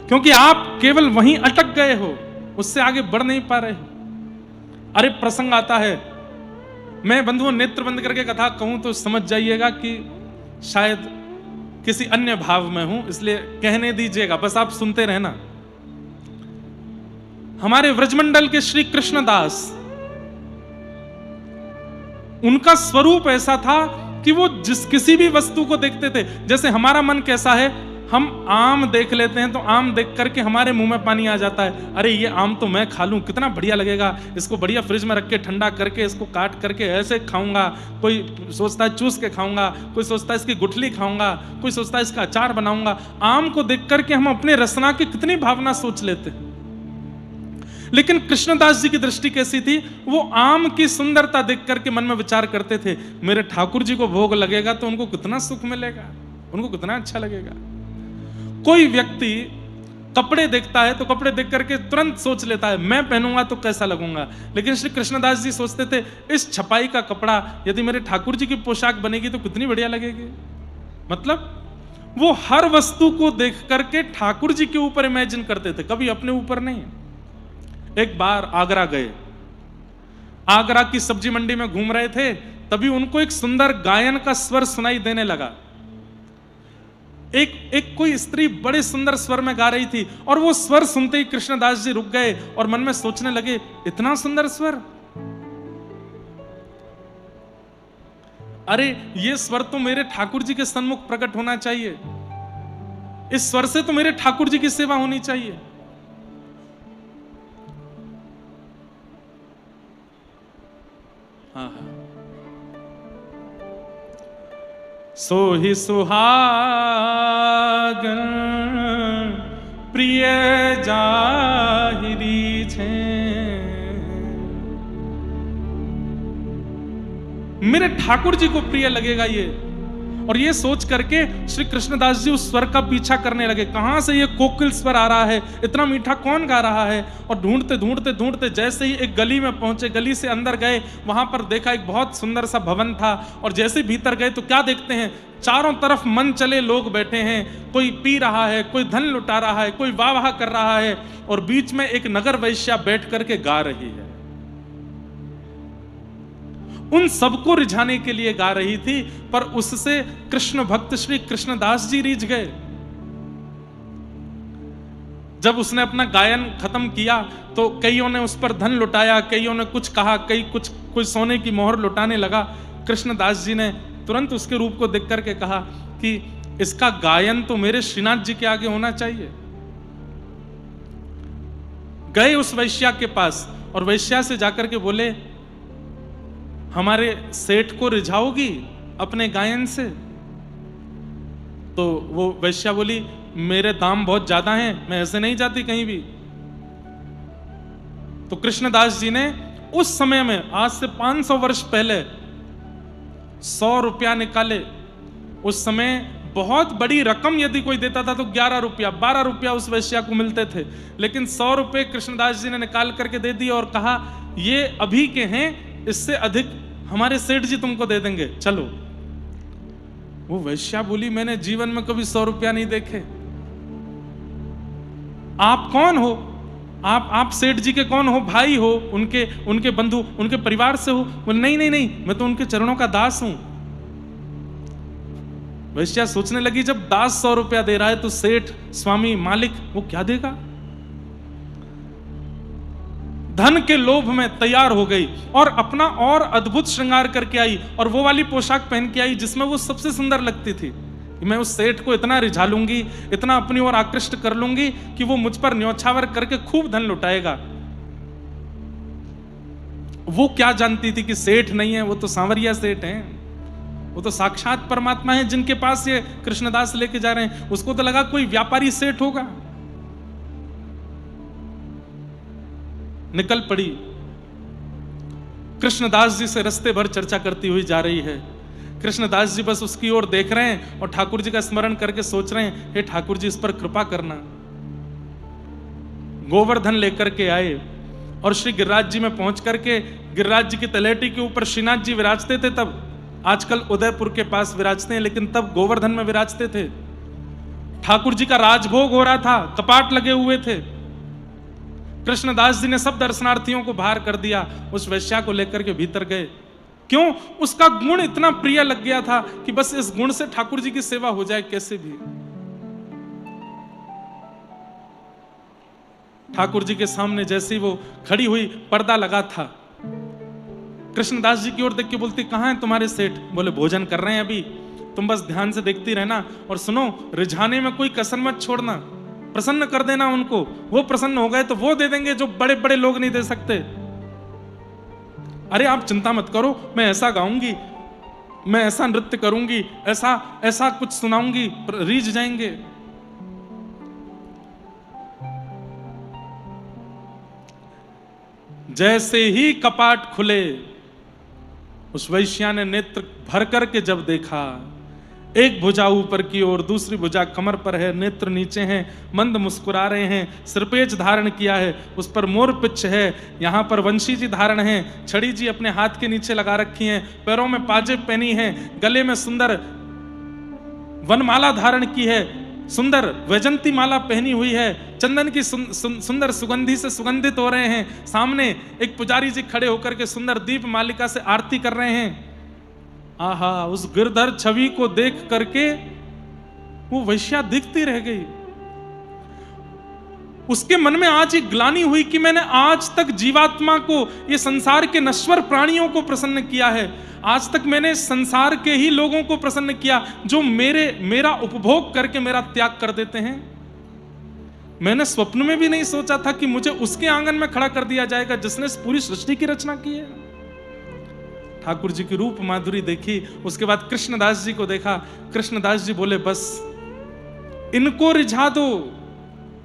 क्योंकि आप केवल वहीं अटक गए हो, उससे आगे बढ़ नहीं पा रहे हो। अरे प्रसंग आता है, मैं बंधुओं नेत्र बंद करके कथा कहूं तो समझ जाइएगा कि शायद किसी अन्य भाव में हूं, इसलिए कहने दीजिएगा, बस आप सुनते रहना। हमारे व्रजमंडल के श्री कृष्णदास, उनका स्वरूप ऐसा था कि वो किसी भी वस्तु को देखते थे, जैसे हमारा मन कैसा है, हम आम देख लेते हैं तो आम देख करके हमारे मुंह में पानी आ जाता है, अरे ये आम तो मैं खा लूं, कितना बढ़िया लगेगा, इसको बढ़िया फ्रिज में रख के ठंडा करके इसको काट करके ऐसे खाऊंगा, कोई सोचता है चूस के खाऊंगा, कोई सोचता है इसकी गुठली खाऊंगा, कोई सोचता है इसका अचार बनाऊंगा। आम को देख करके हम अपने रसना की कितनी भावना सोच लेते हैं। लेकिन कृष्णदास जी की दृष्टि कैसी थी, वो आम की सुंदरता देख करके मन में विचार करते थे, मेरे ठाकुर जी को भोग लगेगा तो उनको कितना सुख मिलेगा, उनको कितना अच्छा लगेगा। कोई व्यक्ति कपड़े देखता है तो कपड़े देख करके तुरंत सोच लेता है मैं पहनूंगा तो कैसा लगूंगा, लेकिन श्री कृष्णदास जी सोचते थे इस छपाई का कपड़ा यदि मेरे ठाकुर जी की पोशाक बनेगी तो कितनी बढ़िया लगेगी। मतलब वो हर वस्तु को देख करके ठाकुर जी के ऊपर इमेजिन करते थे, कभी अपने ऊपर नहीं। एक बार आगरा गए, आगरा की सब्जी मंडी में घूम रहे थे, तभी उनको एक सुंदर गायन का स्वर सुनाई देने लगा। एक कोई स्त्री बड़े सुंदर स्वर में गा रही थी, और वो स्वर सुनते ही कृष्णदास जी रुक गए और मन में सोचने लगे इतना सुंदर स्वर, अरे ये स्वर तो मेरे ठाकुर जी के सन्मुख प्रकट होना चाहिए, इस स्वर से तो मेरे ठाकुर जी की सेवा होनी चाहिए। हाँ हाँ, सो ही सुहागन प्रिय जाहिरी छे, मेरे ठाकुर जी को प्रिय लगेगा ये। और ये सोच करके श्री कृष्णदास जी उस स्वर का पीछा करने लगे, कहां से ये कोकिल स्वर आ रहा है, इतना मीठा कौन गा रहा है। और ढूंढते ढूंढते ढूंढते जैसे ही एक गली में पहुंचे, गली से अंदर गए, वहां पर देखा एक बहुत सुंदर सा भवन था, और जैसे भीतर गए तो क्या देखते हैं, चारों तरफ मन चले लोग बैठे हैं, कोई पी रहा है, कोई धन लुटा रहा है, कोई वाह वाह कर रहा है, और बीच में एक नगर वैश्या बैठ करके गा रही है। उन सबको रिझाने के लिए गा रही थी, पर उससे कृष्ण भक्त श्री कृष्णदास जी रीझ गए। जब उसने अपना गायन खत्म किया तो कईयों ने उस पर धन लुटाया, कईयों ने कुछ कहा, कोई सोने की मोहर लुटाने लगा। कृष्णदास जी ने तुरंत उसके रूप को देख करके कहा कि इसका गायन तो मेरे श्रीनाथ जी के आगे होना चाहिए। गए उस वैश्या के पास, और वैश्या से जाकर के बोले हमारे सेठ को रिझाओगी अपने गायन से। तो वो वैश्या बोली मेरे दाम बहुत ज्यादा हैं, मैं ऐसे नहीं जाती कहीं भी। तो कृष्णदास जी ने उस समय में, आज से 500 वर्ष पहले, 100 रुपया निकाले। उस समय बहुत बड़ी रकम यदि कोई देता था तो 11 रुपया 12 रुपया उस वैश्या को मिलते थे, लेकिन 100 रुपए कृष्णदास जी ने निकाल करके दे दिए और कहा ये अभी के हैं, इससे अधिक हमारे सेठ जी तुमको दे देंगे, चलो। वो वैश्या बोली मैंने जीवन में कभी 100 रुपया नहीं देखे। आप कौन हो? आप सेठ जी के कौन हो? भाई हो? उनके बंधु, उनके परिवार से हो? बोले नहीं नहीं नहीं, मैं तो उनके चरणों का दास हूं। वैश्या सोचने लगी जब दास 100 रुपया दे रहा है तो सेठ, स्वामी, मालिक वो क्या देगा। धन के लोभ में तैयार हो गई और अपना और अद्भुत श्रृंगार करके आई, और वो वाली पोशाक पहन के आई जिसमें वो सबसे सुंदर लगती थी। मैं उस सेठ को इतना रिझा लूंगी, इतना अपनी ओर आकृष्ट कर लूंगी कि वो मुझ पर न्योछावर करके खूब धन लुटाएगा। वो क्या जानती थी कि सेठ नहीं है, वो तो सांवरिया सेठ हैं, वो तो साक्षात परमात्मा है जिनके पास ये कृष्णदास लेके जा रहे हैं। उसको तो लगा कोई व्यापारी सेठ होगा। निकल पड़ी, कृष्णदास जी से रास्ते भर चर्चा करती हुई जा रही है। कृष्णदास जी बस उसकी ओर देख रहे हैं और ठाकुर जी का स्मरण करके सोच रहे हैं हे ठाकुर जी इस पर कृपा करना। गोवर्धन लेकर के आए और श्री गिरिराज जी में पहुंच करके गिरिराज जी की तलहटी के ऊपर श्रीनाथ जी विराजते थे। तब आजकल उदयपुर के पास विराजते हैं, लेकिन तब गोवर्धन में विराजते थे। ठाकुर जी का राजभोग हो रहा था, कपाट लगे हुए थे। कृष्णदास जी ने सब दर्शनार्थियों को बाहर कर दिया, उस वैश्या को लेकर के भीतर गए। क्यों? उसका गुण इतना प्रिय लग गया था कि बस इस गुण से ठाकुर जी की सेवा हो जाए कैसे भी। ठाकुर जी के सामने जैसे ही वो खड़ी हुई, पर्दा लगा था, कृष्णदास जी की ओर देख के बोलती, कहां है तुम्हारे सेठ? बोले भोजन कर रहे हैं अभी, तुम बस ध्यान से देखती रहना और सुनो, रिझाने में कोई कसर मत छोड़ना, प्रसन्न कर देना उनको। वो प्रसन्न हो गए तो वो दे देंगे जो बड़े बड़े लोग नहीं दे सकते। अरे आप चिंता मत करो, मैं ऐसा गाऊंगी, मैं ऐसा नृत्य करूंगी, ऐसा ऐसा कुछ सुनाऊंगी, रीझ जाएंगे। जैसे ही कपाट खुले, उस वैश्या ने नेत्र भर करके जब देखा, एक भुजा ऊपर की ओर, दूसरी भुजा कमर पर है, नेत्र नीचे हैं, मंद मुस्कुरा रहे हैं, सिरपेच धारण किया है, उस पर मोर पिच्छ है, यहाँ पर वंशी जी धारण है, छड़ी जी अपने हाथ के नीचे लगा रखी हैं, पैरों में पाजेब पहनी है, गले में सुंदर वनमाला धारण की है, सुंदर वैजंती माला पहनी हुई है, चंदन की सुंदर सुगंधी से सुगंधित हो रहे हैं। सामने एक पुजारी जी खड़े होकर के सुंदर दीप मालिका से आरती कर रहे हैं। आहा, उस गिरधर छवि को देख करके वो वैश्या दिखती रह गई। उसके मन में आज एक ग्लानि हुई कि मैंने आज तक जीवात्मा को, ये संसार के नश्वर प्राणियों को प्रसन्न किया है, आज तक मैंने संसार के ही लोगों को प्रसन्न किया जो मेरा उपभोग करके मेरा त्याग कर देते हैं। मैंने स्वप्न में भी नहीं सोचा था कि मुझे उसके आंगन में खड़ा कर दिया जाएगा जिसने पूरी सृष्टि की रचना की है। ठाकुर जी की रूप माधुरी देखी, उसके बाद कृष्णदास जी को देखा। कृष्णदास जी बोले, बस इनको रिझा दो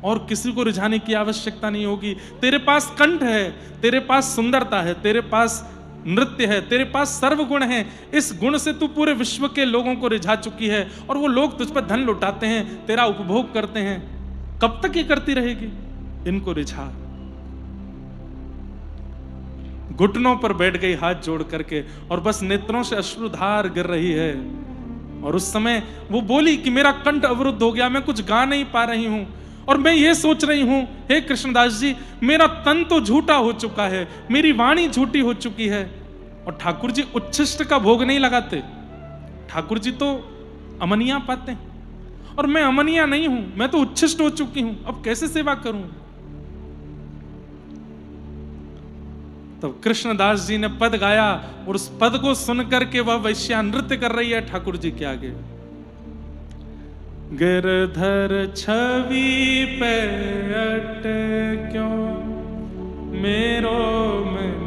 और किसी को रिझाने की आवश्यकता नहीं होगी। तेरे पास कंठ है, तेरे पास सुंदरता है, तेरे पास नृत्य है, तेरे पास सर्वगुण है, इस गुण से तू पूरे विश्व के लोगों को रिझा चुकी है और वो लोग तुझ पर धन लुटाते हैं, तेरा उपभोग करते हैं। कब तक ये करती रहेगी? इनको रिझा। घुटनों पर बैठ गई हाथ जोड़ करके और बस नेत्रों से अश्रुधार गिर रही है। और उस समय वो बोली कि मेरा कंठ अवरुद्ध हो गया, मैं कुछ गा नहीं पा रही हूं और मैं ये सोच रही हूं, हे कृष्णदास जी, मेरा तन तो झूठा हो चुका है, मेरी वाणी झूठी हो चुकी है। और ठाकुर जी उच्छिष्ट का भोग नहीं लगाते, ठाकुर जी तो अमनिया पाते हैं और मैं अमनिया नहीं हूं, मैं तो उच्छिष्ट हो चुकी हूं, अब कैसे सेवा करूं? तब कृष्णदास जी ने पद गाया और उस पद को सुनकर के वह वैश्या नृत्य कर रही है ठाकुर जी के आगे। गिरधर छवि पे अटक्यो मेरो मन,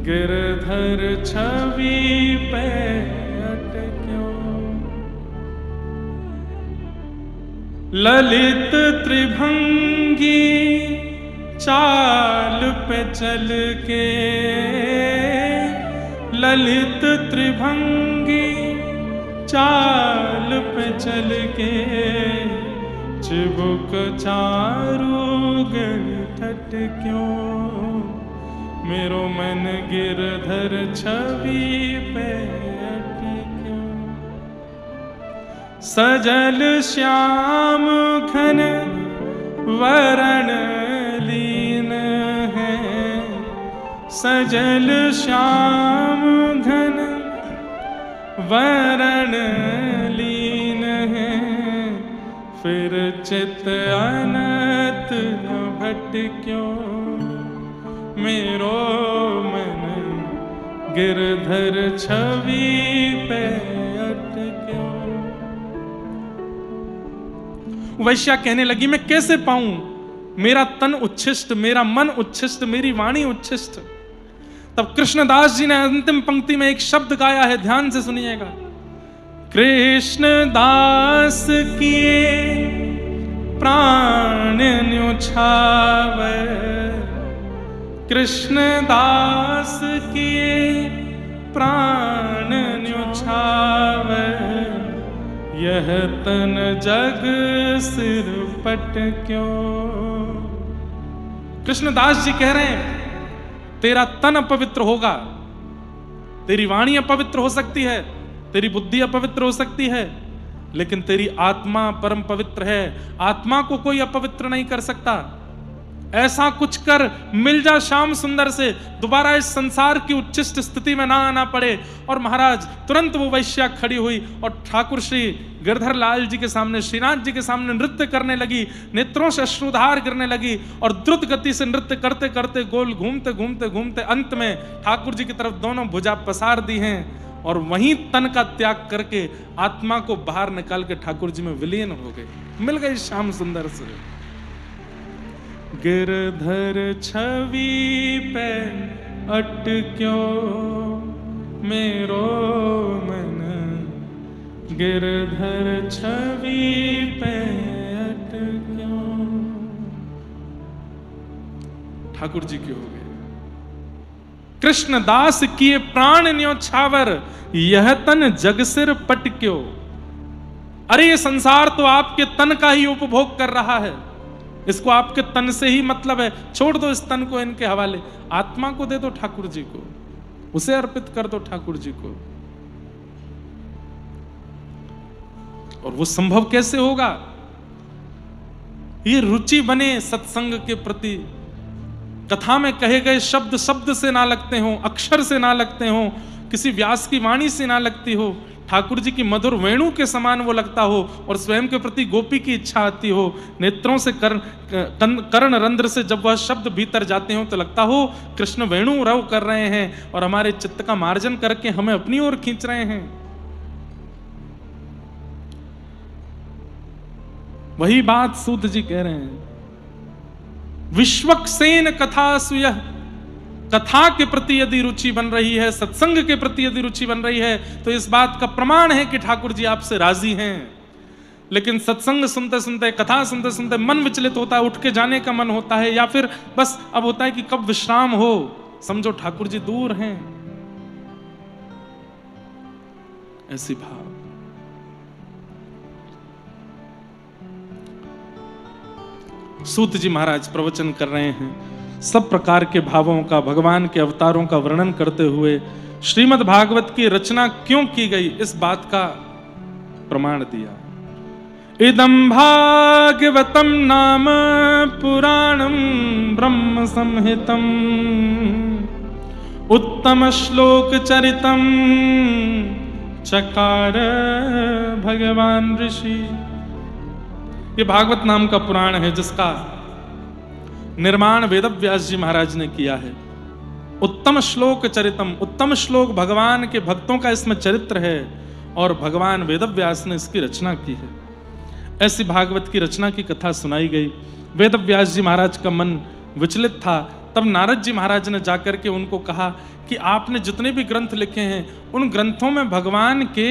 गिरधर छवि पे अटक्यो, ललित त्रिभंगी चाल पे चल के, ललित त्रिभंगी चाल पे चल के, चिबुक चारू गण ठट क्यों, मेरो मन गिरधर छवि पे अटक्यो। सजल श्याम घन वरण लीन है, सजल श्याम घन वरण लीन है, फिर चित अनत न भटक्यो, मेरो मन गिरधर छवि पे अटक्यो। वैश्या कहने लगी, मैं कैसे पाऊं? मेरा तन उच्छिष्ट, मेरा मन उच्छिष्ट, मेरी वाणी उच्छिष्ट। तब कृष्णदास जी ने अंतिम पंक्ति में एक शब्द गाया है, ध्यान से सुनिएगा। कृष्णदास किए प्राण न्योछावे, कृष्णदास किए प्राण न्योछावे, यह तन जग सिर पट क्यों। कृष्णदास जी कह रहे हैं, तेरा तन अपवित्र होगा, तेरी वाणी अपवित्र हो सकती है, तेरी बुद्धि अपवित्र हो सकती है, लेकिन तेरी आत्मा परम पवित्र है। आत्मा को कोई अपवित्र नहीं कर सकता। ऐसा कुछ कर मिल जा श्याम सुंदर से, दोबारा इस संसार की उच्छिष्ट स्थिति में ना आना पड़े। और महाराज तुरंत वो वैश्या खड़ी हुई और ठाकुर श्री गिरधर लाल जी के सामने, श्रीनाथ जी के सामने नृत्य करने लगी, नेत्रों से अश्रुधार गिरने लगी और द्रुत गति से नृत्य करते करते गोल घूमते घूमते घूमते अंत में ठाकुर जी की तरफ दोनों भुजा पसार दी हैं और वहीं तन का त्याग करके आत्मा को बाहर निकाल के ठाकुर जी में विलीन हो गए, मिल गई श्याम सुंदर से। गिरधर छवि पे अटक्यो मेरो मन, गिरधर छवि पे अटक्यो। ठाकुर जी के हो गए। कृष्णदास किए प्राण न्योछावर, यह तन जग सिर पटक्यो। अरे ये संसार तो आपके तन का ही उपभोग कर रहा है, इसको आपके तन से ही मतलब है, छोड़ दो इस तन को इनके हवाले, आत्मा को दे दो ठाकुर जी को, उसे अर्पित कर दो ठाकुर जी को। और वो संभव कैसे होगा? ये रुचि बने सत्संग के प्रति, कथा में कहे गए शब्द शब्द से ना लगते हो, अक्षर से ना लगते हो, किसी व्यास की वाणी से ना लगती हो, ठाकुर जी की मधुर वेणु के समान वो लगता हो और स्वयं के प्रति गोपी की इच्छा आती हो, नेत्रों से कर्ण रंध्र से जब वह शब्द भीतर जाते हो तो लगता हो कृष्ण वेणु रव कर रहे हैं और हमारे चित्त का मार्जन करके हमें अपनी ओर खींच रहे हैं। वही बात सूत जी कह रहे हैं, विश्वक्सेन कथा सुयः, कथा के प्रति यदि रुचि बन रही है, सत्संग के प्रति यदि रुचि बन रही है, तो इस बात का प्रमाण है कि ठाकुर जी आपसे राजी हैं। लेकिन सत्संग सुनते सुनते, कथा सुनते सुनते मन विचलित होता है, उठ के जाने का मन होता है, या फिर बस अब होता है कि कब विश्राम हो, समझो ठाकुर जी दूर हैं, ऐसी भाव। सूत जी महाराज प्रवचन कर रहे हैं, सब प्रकार के भावों का, भगवान के अवतारों का वर्णन करते हुए श्रीमद् भागवत की रचना क्यों की गई इस बात का प्रमाण दिया। इदं भागवतम नाम पुराणम ब्रह्म संहितम, उत्तम श्लोक चरितम चकार भगवान ऋषि। ये भागवत नाम का पुराण है जिसका निर्माण वेदव्यास जी महाराज ने किया है। उत्तम श्लोक चरितम, उत्तम श्लोक भगवान के भक्तों का इसमें चरित्र है और भगवान वेदव्यास ने इसकी रचना की है। ऐसी भागवत की रचना की कथा सुनाई गई। वेदव्यास जी महाराज का मन विचलित था, तब नारद जी महाराज ने जाकर के उनको कहा कि आपने जितने भी ग्रंथ लिखे हैं उन ग्रंथों में भगवान के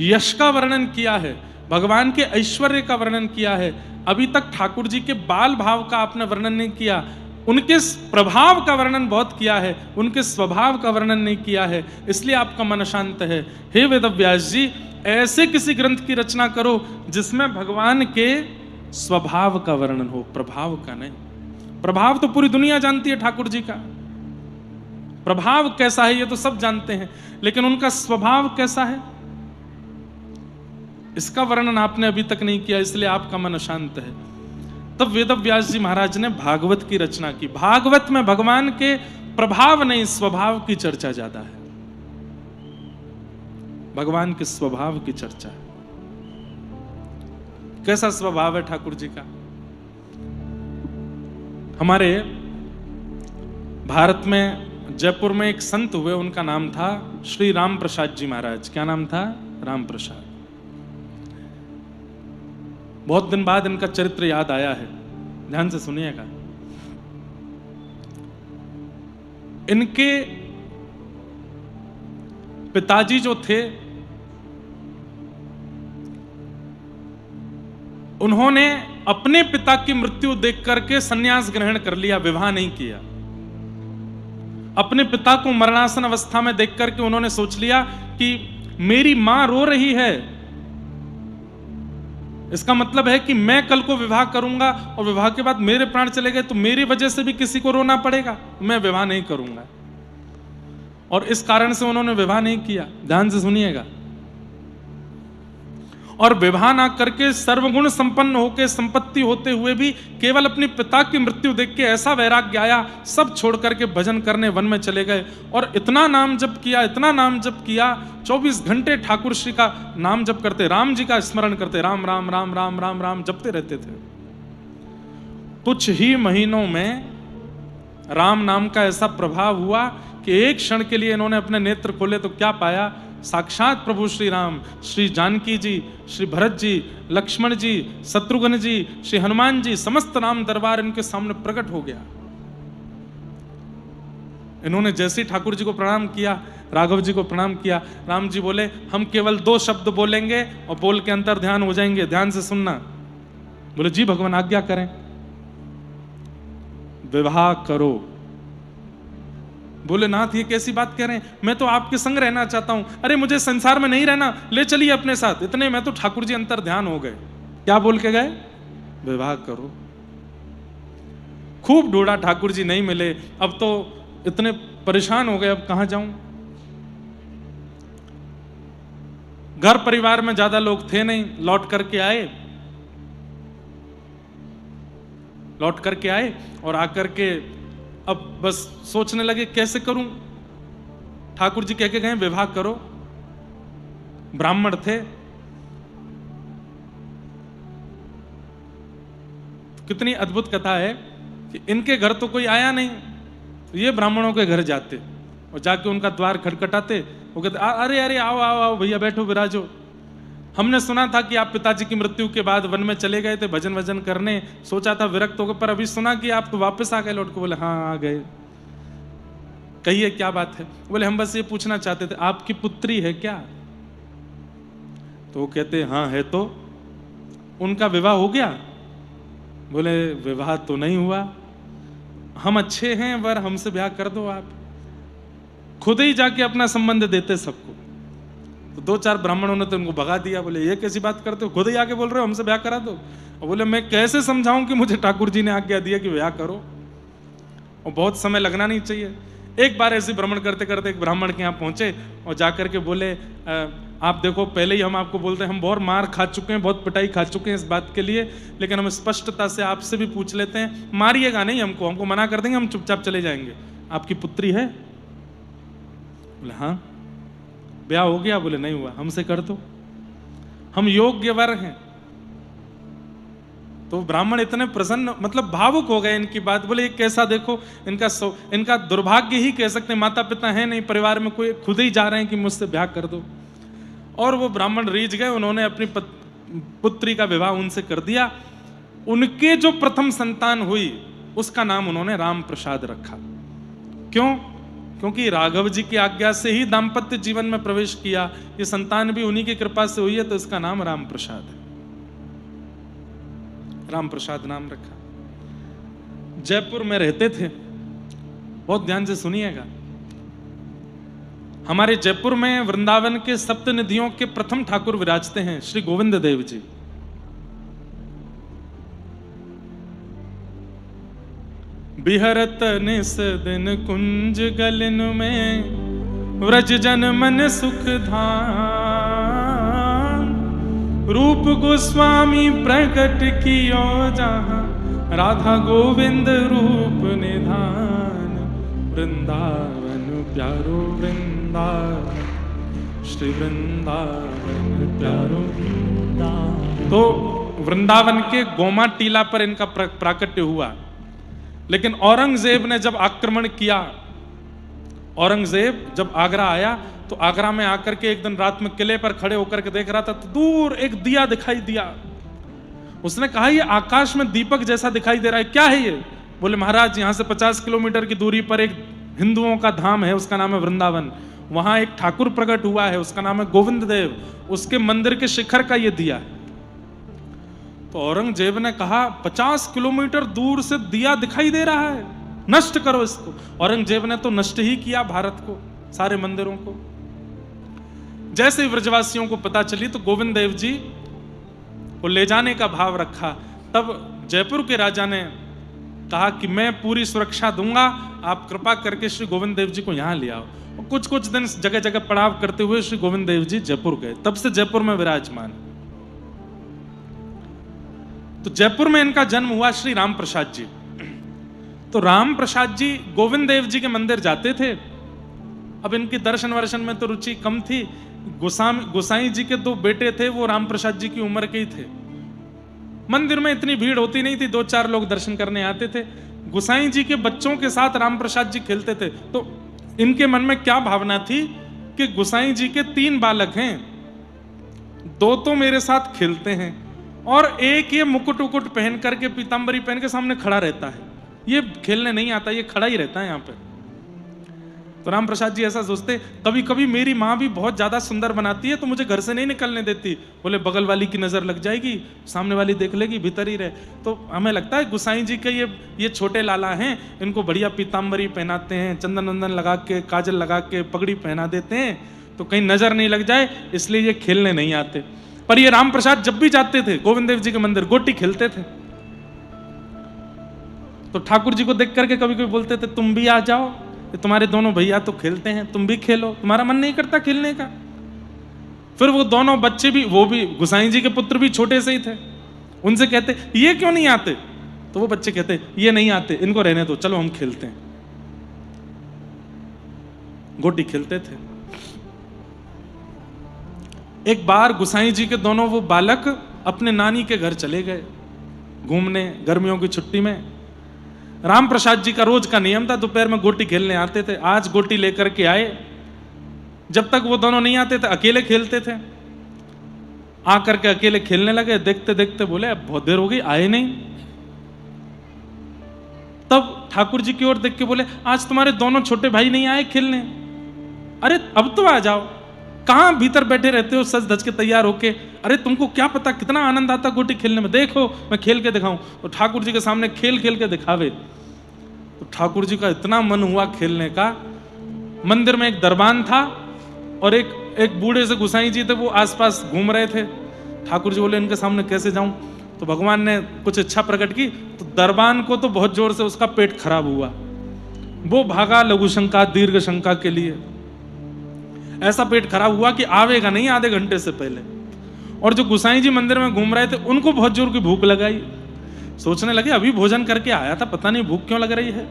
यश का वर्णन किया है, भगवान के ऐश्वर्य का वर्णन किया है, अभी तक ठाकुर जी के बाल भाव का आपने वर्णन नहीं किया, उनके प्रभाव का वर्णन बहुत किया है, उनके स्वभाव का वर्णन नहीं किया है, इसलिए आपका मन अशांत है। हे वेदव्यास जी, ऐसे किसी ग्रंथ की रचना करो जिसमें भगवान के स्वभाव का वर्णन हो, प्रभाव का नहीं। प्रभाव तो पूरी दुनिया जानती है ठाकुर जी का, प्रभाव कैसा है ये तो सब जानते हैं, लेकिन उनका स्वभाव कैसा है इसका वर्णन आपने अभी तक नहीं किया, इसलिए आपका मन अशांत है। तब वेदव्यास जी महाराज ने भागवत की रचना की। भागवत में भगवान के प्रभाव नहीं, स्वभाव की चर्चा ज्यादा है, भगवान के स्वभाव की चर्चा है। कैसा स्वभाव है ठाकुर जी का? हमारे भारत में जयपुर में एक संत हुए, उनका नाम था श्री राम प्रसाद जी महाराज। क्या नाम था? राम प्रसाद। बहुत दिन बाद इनका चरित्र याद आया है, ध्यान से सुनिएगा। इनके पिताजी जो थे उन्होंने अपने पिता की मृत्यु देख करके संन्यास ग्रहण कर लिया, विवाह नहीं किया। अपने पिता को मरणासन अवस्था में देख करके उन्होंने सोच लिया कि मेरी मां रो रही है, इसका मतलब है कि मैं कल को विवाह करूंगा और विवाह के बाद मेरे प्राण चले गए तो मेरी वजह से भी किसी को रोना पड़ेगा, मैं विवाह नहीं करूंगा। और इस कारण से उन्होंने विवाह नहीं किया। ध्यान से सुनिएगा। और विवाह ना करके सर्वगुण संपन्न होकर संपत्ति होते हुए भी केवल अपने पिता की मृत्यु देख के ऐसा वैराग्य आया, सब छोड़ करके भजन करने वन में चले गए और इतना नाम जप किया, इतना नाम जप किया, 24 घंटे ठाकुर श्री का नाम जप करते, राम जी का स्मरण करते, राम राम राम राम राम राम जपते रहते थे। कुछ ही महीनों में राम नाम का ऐसा प्रभाव हुआ कि एक क्षण के लिए इन्होंने अपने नेत्र खोले तो क्या पाया, साक्षात प्रभु श्री राम, श्री जानकी जी, श्री भरत जी, लक्ष्मण जी, शत्रुघ्न जी, श्री हनुमान जी, समस्त राम दरबार इनके सामने प्रकट हो गया। इन्होंने जैसे ही ठाकुर जी को प्रणाम किया, राघव जी को प्रणाम किया, राम जी बोले हम केवल 2 शब्द बोलेंगे और बोल के अंतर ध्यान हो जाएंगे, ध्यान से सुनना। बोले जी भगवान आज्ञा करें। विवाह करो। बोले नाथ ये कैसी बात कह रहे हैं, मैं तो आपके संग रहना चाहता हूं। अरे मुझे संसार में नहीं रहना, ले चलिए अपने साथ। इतने में तो ठाकुर जी अंतर ध्यान हो गए। क्या बोल के गए, विवाह करो। खूब ढूंढा, ठाकुर जी नहीं मिले। अब तो इतने परेशान हो गए, अब कहां जाऊं। घर परिवार में ज्यादा लोग थे नहीं, लौट करके आए और आकर के अब बस सोचने लगे कैसे करूं। ठाकुर जी कह के गए विवाह करो। ब्राह्मण थे, कितनी अद्भुत कथा है कि इनके घर तो कोई आया नहीं, तो ये ब्राह्मणों के घर जाते और जाके उनका द्वार खटखटाते। वो कहते अरे अरे आओ आओ आओ भैया बैठो विराजो। हमने सुना था कि आप पिताजी की मृत्यु के बाद वन में चले गए थे भजन वजन करने, सोचा था विरक्त हो गए, पर अभी सुना कि आप तो वापस आ गए लौट के। बोले हाँ आ गए। कहिए क्या बात है। बोले हम बस ये पूछना चाहते थे आपकी पुत्री है क्या। तो वो कहते हाँ है। तो उनका विवाह हो गया। बोले विवाह तो नहीं हुआ, हम अच्छे हैं वर हमसे ब्याह कर दो। आप खुद ही जाके अपना संबंध देते सबको। तो 2-4 ब्राह्मणों ने तो उनको भगा दिया। बोले ये कैसी बात करते हो, खुद ही आके बोल रहे हो हमसे ब्याह करा दो। और बोले मैं कैसे समझाऊं कि मुझे ठाकुर जी ने आज्ञा दिया कि ब्याह करो, और बहुत समय लगना नहीं चाहिए। एक बार ऐसे भ्रमण करते करते एक ब्राह्मण के यहाँ पहुंचे और जाकर के बोले आप देखो पहले ही हम आपको बोलते हैं, हम बहुत मार खा चुके हैं, बहुत पिटाई खा चुके हैं इस बात के लिए, लेकिन हम स्पष्टता से आपसे भी पूछ लेते हैं, मारिएगा नहीं हमको मना कर देंगे, हम चुपचाप चले जाएंगे। आपकी पुत्री है। बोले हाँ। ब्याह हो गया। बोले नहीं हुआ, हमसे कर दो, हम योग्य वर हैं। तो ब्राह्मण इतने प्रसन्न, मतलब भावुक हो गए इनकी बात। बोले ये कैसा, देखो इनका दुर्भाग्य ही कह सकते हैं, माता पिता है नहीं परिवार में कोई, खुद ही जा रहे हैं कि मुझसे ब्याह कर दो। और वो ब्राह्मण रीझ गए, उन्होंने अपनी पुत्री का विवाह उनसे कर दिया। उनके जो प्रथम संतान हुई उसका नाम उन्होंने राम प्रसाद रखा। क्यों? क्योंकि राघव जी की आज्ञा से ही दाम्पत्य जीवन में प्रवेश किया, ये संतान भी उन्हीं की कृपा से हुई है, तो इसका नाम राम प्रसाद है। राम प्रसाद नाम रखा। जयपुर में रहते थे। बहुत ध्यान से सुनिएगा। हमारे जयपुर में वृंदावन के सप्तनिधियों के प्रथम ठाकुर विराजते हैं श्री गोविंद देव जी। बिहरत निस दिन कुंज गलिन में, व्रज जन मन सुख धाम। रूप गोस्वामी प्रकट कियो जहां, राधा गोविंद रूप निधान। वृंदावन प्यारो वृंदावन, श्री वृंदावन प्यारो वृंदावन। तो वृंदावन के गोमा टीला पर इनका प्राकट्य हुआ। लेकिन औरंगजेब ने जब आक्रमण किया, औरंगजेब जब आगरा आया तो आगरा में आकर के एक दिन रात में किले पर खड़े होकर के देख रहा था, तो दूर एक दिया दिखाई दिया। उसने कहा ये आकाश में दीपक जैसा दिखाई दे रहा है, क्या है ये? बोले महाराज यहां से 50 किलोमीटर की दूरी पर एक हिंदुओं का धाम है, उसका नाम है वृंदावन। वहां एक ठाकुर प्रकट हुआ है, उसका नाम है गोविंद देव, उसके मंदिर के शिखर का ये दिया है। तो औरंगजेब ने कहा 50 किलोमीटर दूर से दिया दिखाई दे रहा है, नष्ट करो इसको। औरंगजेब ने तो नष्ट ही किया भारत को, सारे मंदिरों को। जैसे ही व्रजवासियों को पता चली तो गोविंद देव जी को ले जाने का भाव रखा। तब जयपुर के राजा ने कहा कि मैं पूरी सुरक्षा दूंगा, आप कृपा करके श्री गोविंद देव जी को यहां ले आओ। और कुछ दिन जगह जगह पड़ाव करते हुए श्री गोविंद देव जी जयपुर गए। तब से जयपुर में विराजमान। तो जयपुर में इनका जन्म हुआ श्री राम प्रसाद जी। तो राम प्रसाद जी गोविंद देव जी के मंदिर जाते थे। अब इनकी दर्शन वर्शन में तो रुचि कम थी। गोसाई जी के 2 बेटे थे, वो राम प्रसाद जी की उम्र के ही थे। मंदिर में इतनी भीड़ होती नहीं थी, 2-4 लोग दर्शन करने आते थे। गोसाई जी के बच्चों के साथ राम प्रसाद जी खेलते थे। तो इनके मन में क्या भावना थी कि गोसाई जी के 3 बालक हैं, 2 तो मेरे साथ खेलते हैं और एक ये मुकुट उकुट पहन करके, पीतांबरी पहन के सामने खड़ा रहता है, ये खेलने नहीं आता, ये खड़ा ही रहता है यहाँ पे। तो राम प्रसाद जी ऐसा सोचते, कभी कभी मेरी माँ भी बहुत ज्यादा सुंदर बनाती है तो मुझे घर से नहीं निकलने देती। बोले बगल वाली की नजर लग जाएगी, सामने वाली देख लेगी, भीतर ही रहे। तो हमें लगता है गोसाई जी के ये छोटे लाला हैं, इनको बढ़िया पीतांबरी पहनाते हैं, चंदन वंदन लगा के, काजल लगा के, पगड़ी पहना देते हैं तो कहीं नजर नहीं लग जाए, इसलिए ये खेलने नहीं आते। पर ये राम प्रसाद जब भी जाते थे गोविंद देव जी के मंदिर, गोटी खेलते थे। तो ठाकुर जी को देख करके कभी कभी बोलते थे, तुम भी आ जाओ, तुम्हारे दोनों भैया तो खेलते हैं, तुम भी खेलो, तुम्हारा मन नहीं करता खेलने का। फिर वो दोनों बच्चे भी, वो भी गोसाई जी के पुत्र भी छोटे से ही थे, उनसे कहते ये क्यों नहीं आते? तो वो बच्चे कहते ये नहीं आते, इनको रहने दो, चलो हम खेलते हैं। गोटी खेलते थे। एक बार गोसाई जी के दोनों वो बालक अपने नानी के घर चले गए घूमने, गर्मियों की छुट्टी में। राम प्रसाद जी का रोज का नियम था, दोपहर में गोटी खेलने आते थे। आज गोटी लेकर के आए। जब तक वो दोनों नहीं आते थे अकेले खेलते थे। आकर के अकेले खेलने लगे। देखते देखते बोले अब बहुत देर हो गई, आए नहीं। तब ठाकुर जी की ओर देख के बोले, आज तुम्हारे दोनों छोटे भाई नहीं आए खेलने? अरे अब तो आ जाओ, कहां भीतर बैठे रहते हो सज धज के तैयार होके? अरे तुमको क्या पता कितना आनंद आता गोटी खेलने में, देखो मैं खेल के दिखाऊं। तो ठाकुर जी के सामने खेल खेल के दिखावे। तो ठाकुर जी का इतना मन हुआ खेलने का। मंदिर में एक दरबान था और एक बूढ़े से गोसाई जी थे, वो आसपास घूम रहे थे। ठाकुर जी बोले इनके सामने कैसे जाऊं? तो भगवान ने कुछ इच्छा प्रकट की, तो दरबान को तो बहुत जोर से उसका पेट खराब हुआ। वो भागा लघु शंका दीर्घ शंका के लिए। ऐसा पेट खराब हुआ कि आवेगा नहीं आधे घंटे से पहले। और जो गोसाई जी मंदिर में घूम रहे थे उनको बहुत जोर की भूख लगाई। सोचने लगे अभी भोजन करके आया था, पता नहीं भूख क्यों लग रही है।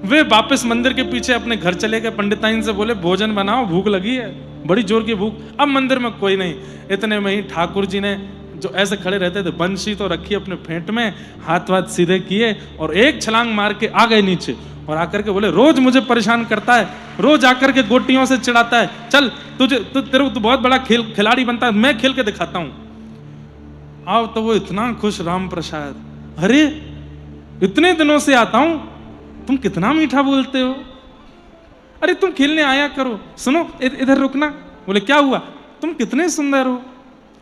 वे वापस मंदिर के पीछे अपने घर चले गए। पंडिताइन से बोले भोजन बनाओ, भूख लगी है, बड़ी जोर की भूख। अब मंदिर में कोई नहीं। इतने में ही ठाकुर जी ने, जो ऐसे खड़े रहते थे, बंशी तो रखी अपने फेंट में, हाथ वाथ सीधे किए और एक छलांग मार के आ गए नीचे। और आकर के बोले रोज मुझे परेशान करता है, रोज आकर के गोटियों से चिढ़ाता है, चल तुझे तेरे तू बहुत बड़ा खिलाड़ी बनता है, मैं खेल के दिखाता हूं। आओ। तो वो इतना खुश राम प्रसाद, अरे इतने दिनों से आता हूं, तुम कितना मीठा बोलते हो, अरे तुम खेलने आया करो। सुनो इधर रुकना। बोले क्या हुआ? तुम कितने सुंदर हो,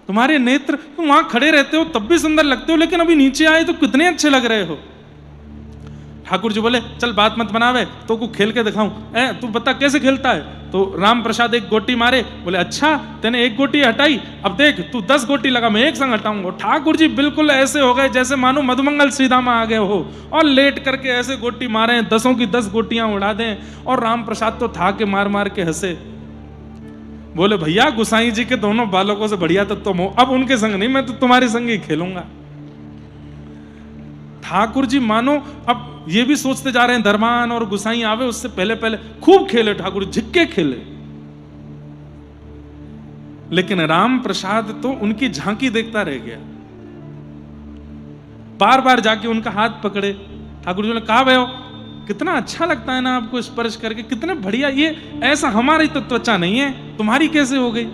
तुम्हारे नेत्र, तुम वहां खड़े रहते हो तब भी सुंदर लगते हो, लेकिन अभी नीचे आए तो कितने अच्छे लग रहे हो। ठाकुर जी बोले चल बात मत बनावे, तो को खेल के दिखाऊं। तू बता कैसे खेलता है? तो राम प्रसाद एक गोटी मारे। बोले अच्छा तेने एक गोटी हटाई, अब देख तू 10 गोटी लगा, मैं एक संग हटाऊंगा। ठाकुर जी बिल्कुल ऐसे हो गए जैसे मानो मधुमंगल श्रीधामा आ गए हो, और लेट करके ऐसे गोटी मारे, 10 की 10 गोटियां उड़ा दें। और राम प्रसाद तो था के मार मार के हंसे। बोले भैया गोसाई जी के दोनों बालकों से बढ़िया तो तुम हो, अब उनके संग नहीं, मैं तो तुम्हारे संग ही खेलूंगा। ठाकुर जी मानो अब ये भी सोचते जा रहे हैं दरबान और गोसाई आवे उससे पहले पहले खूब खेले ठाकुर, झिक्के खेले। लेकिन राम प्रसाद तो उनकी झांकी देखता रह गया। बार बार जाके उनका हाथ पकड़े। ठाकुर जी ने कहा भाई कितना अच्छा लगता है ना आपको स्पर्श करके, कितने बढ़िया, ये ऐसा हमारी तो त्वचा नहीं है, तुम्हारी कैसे हो गई?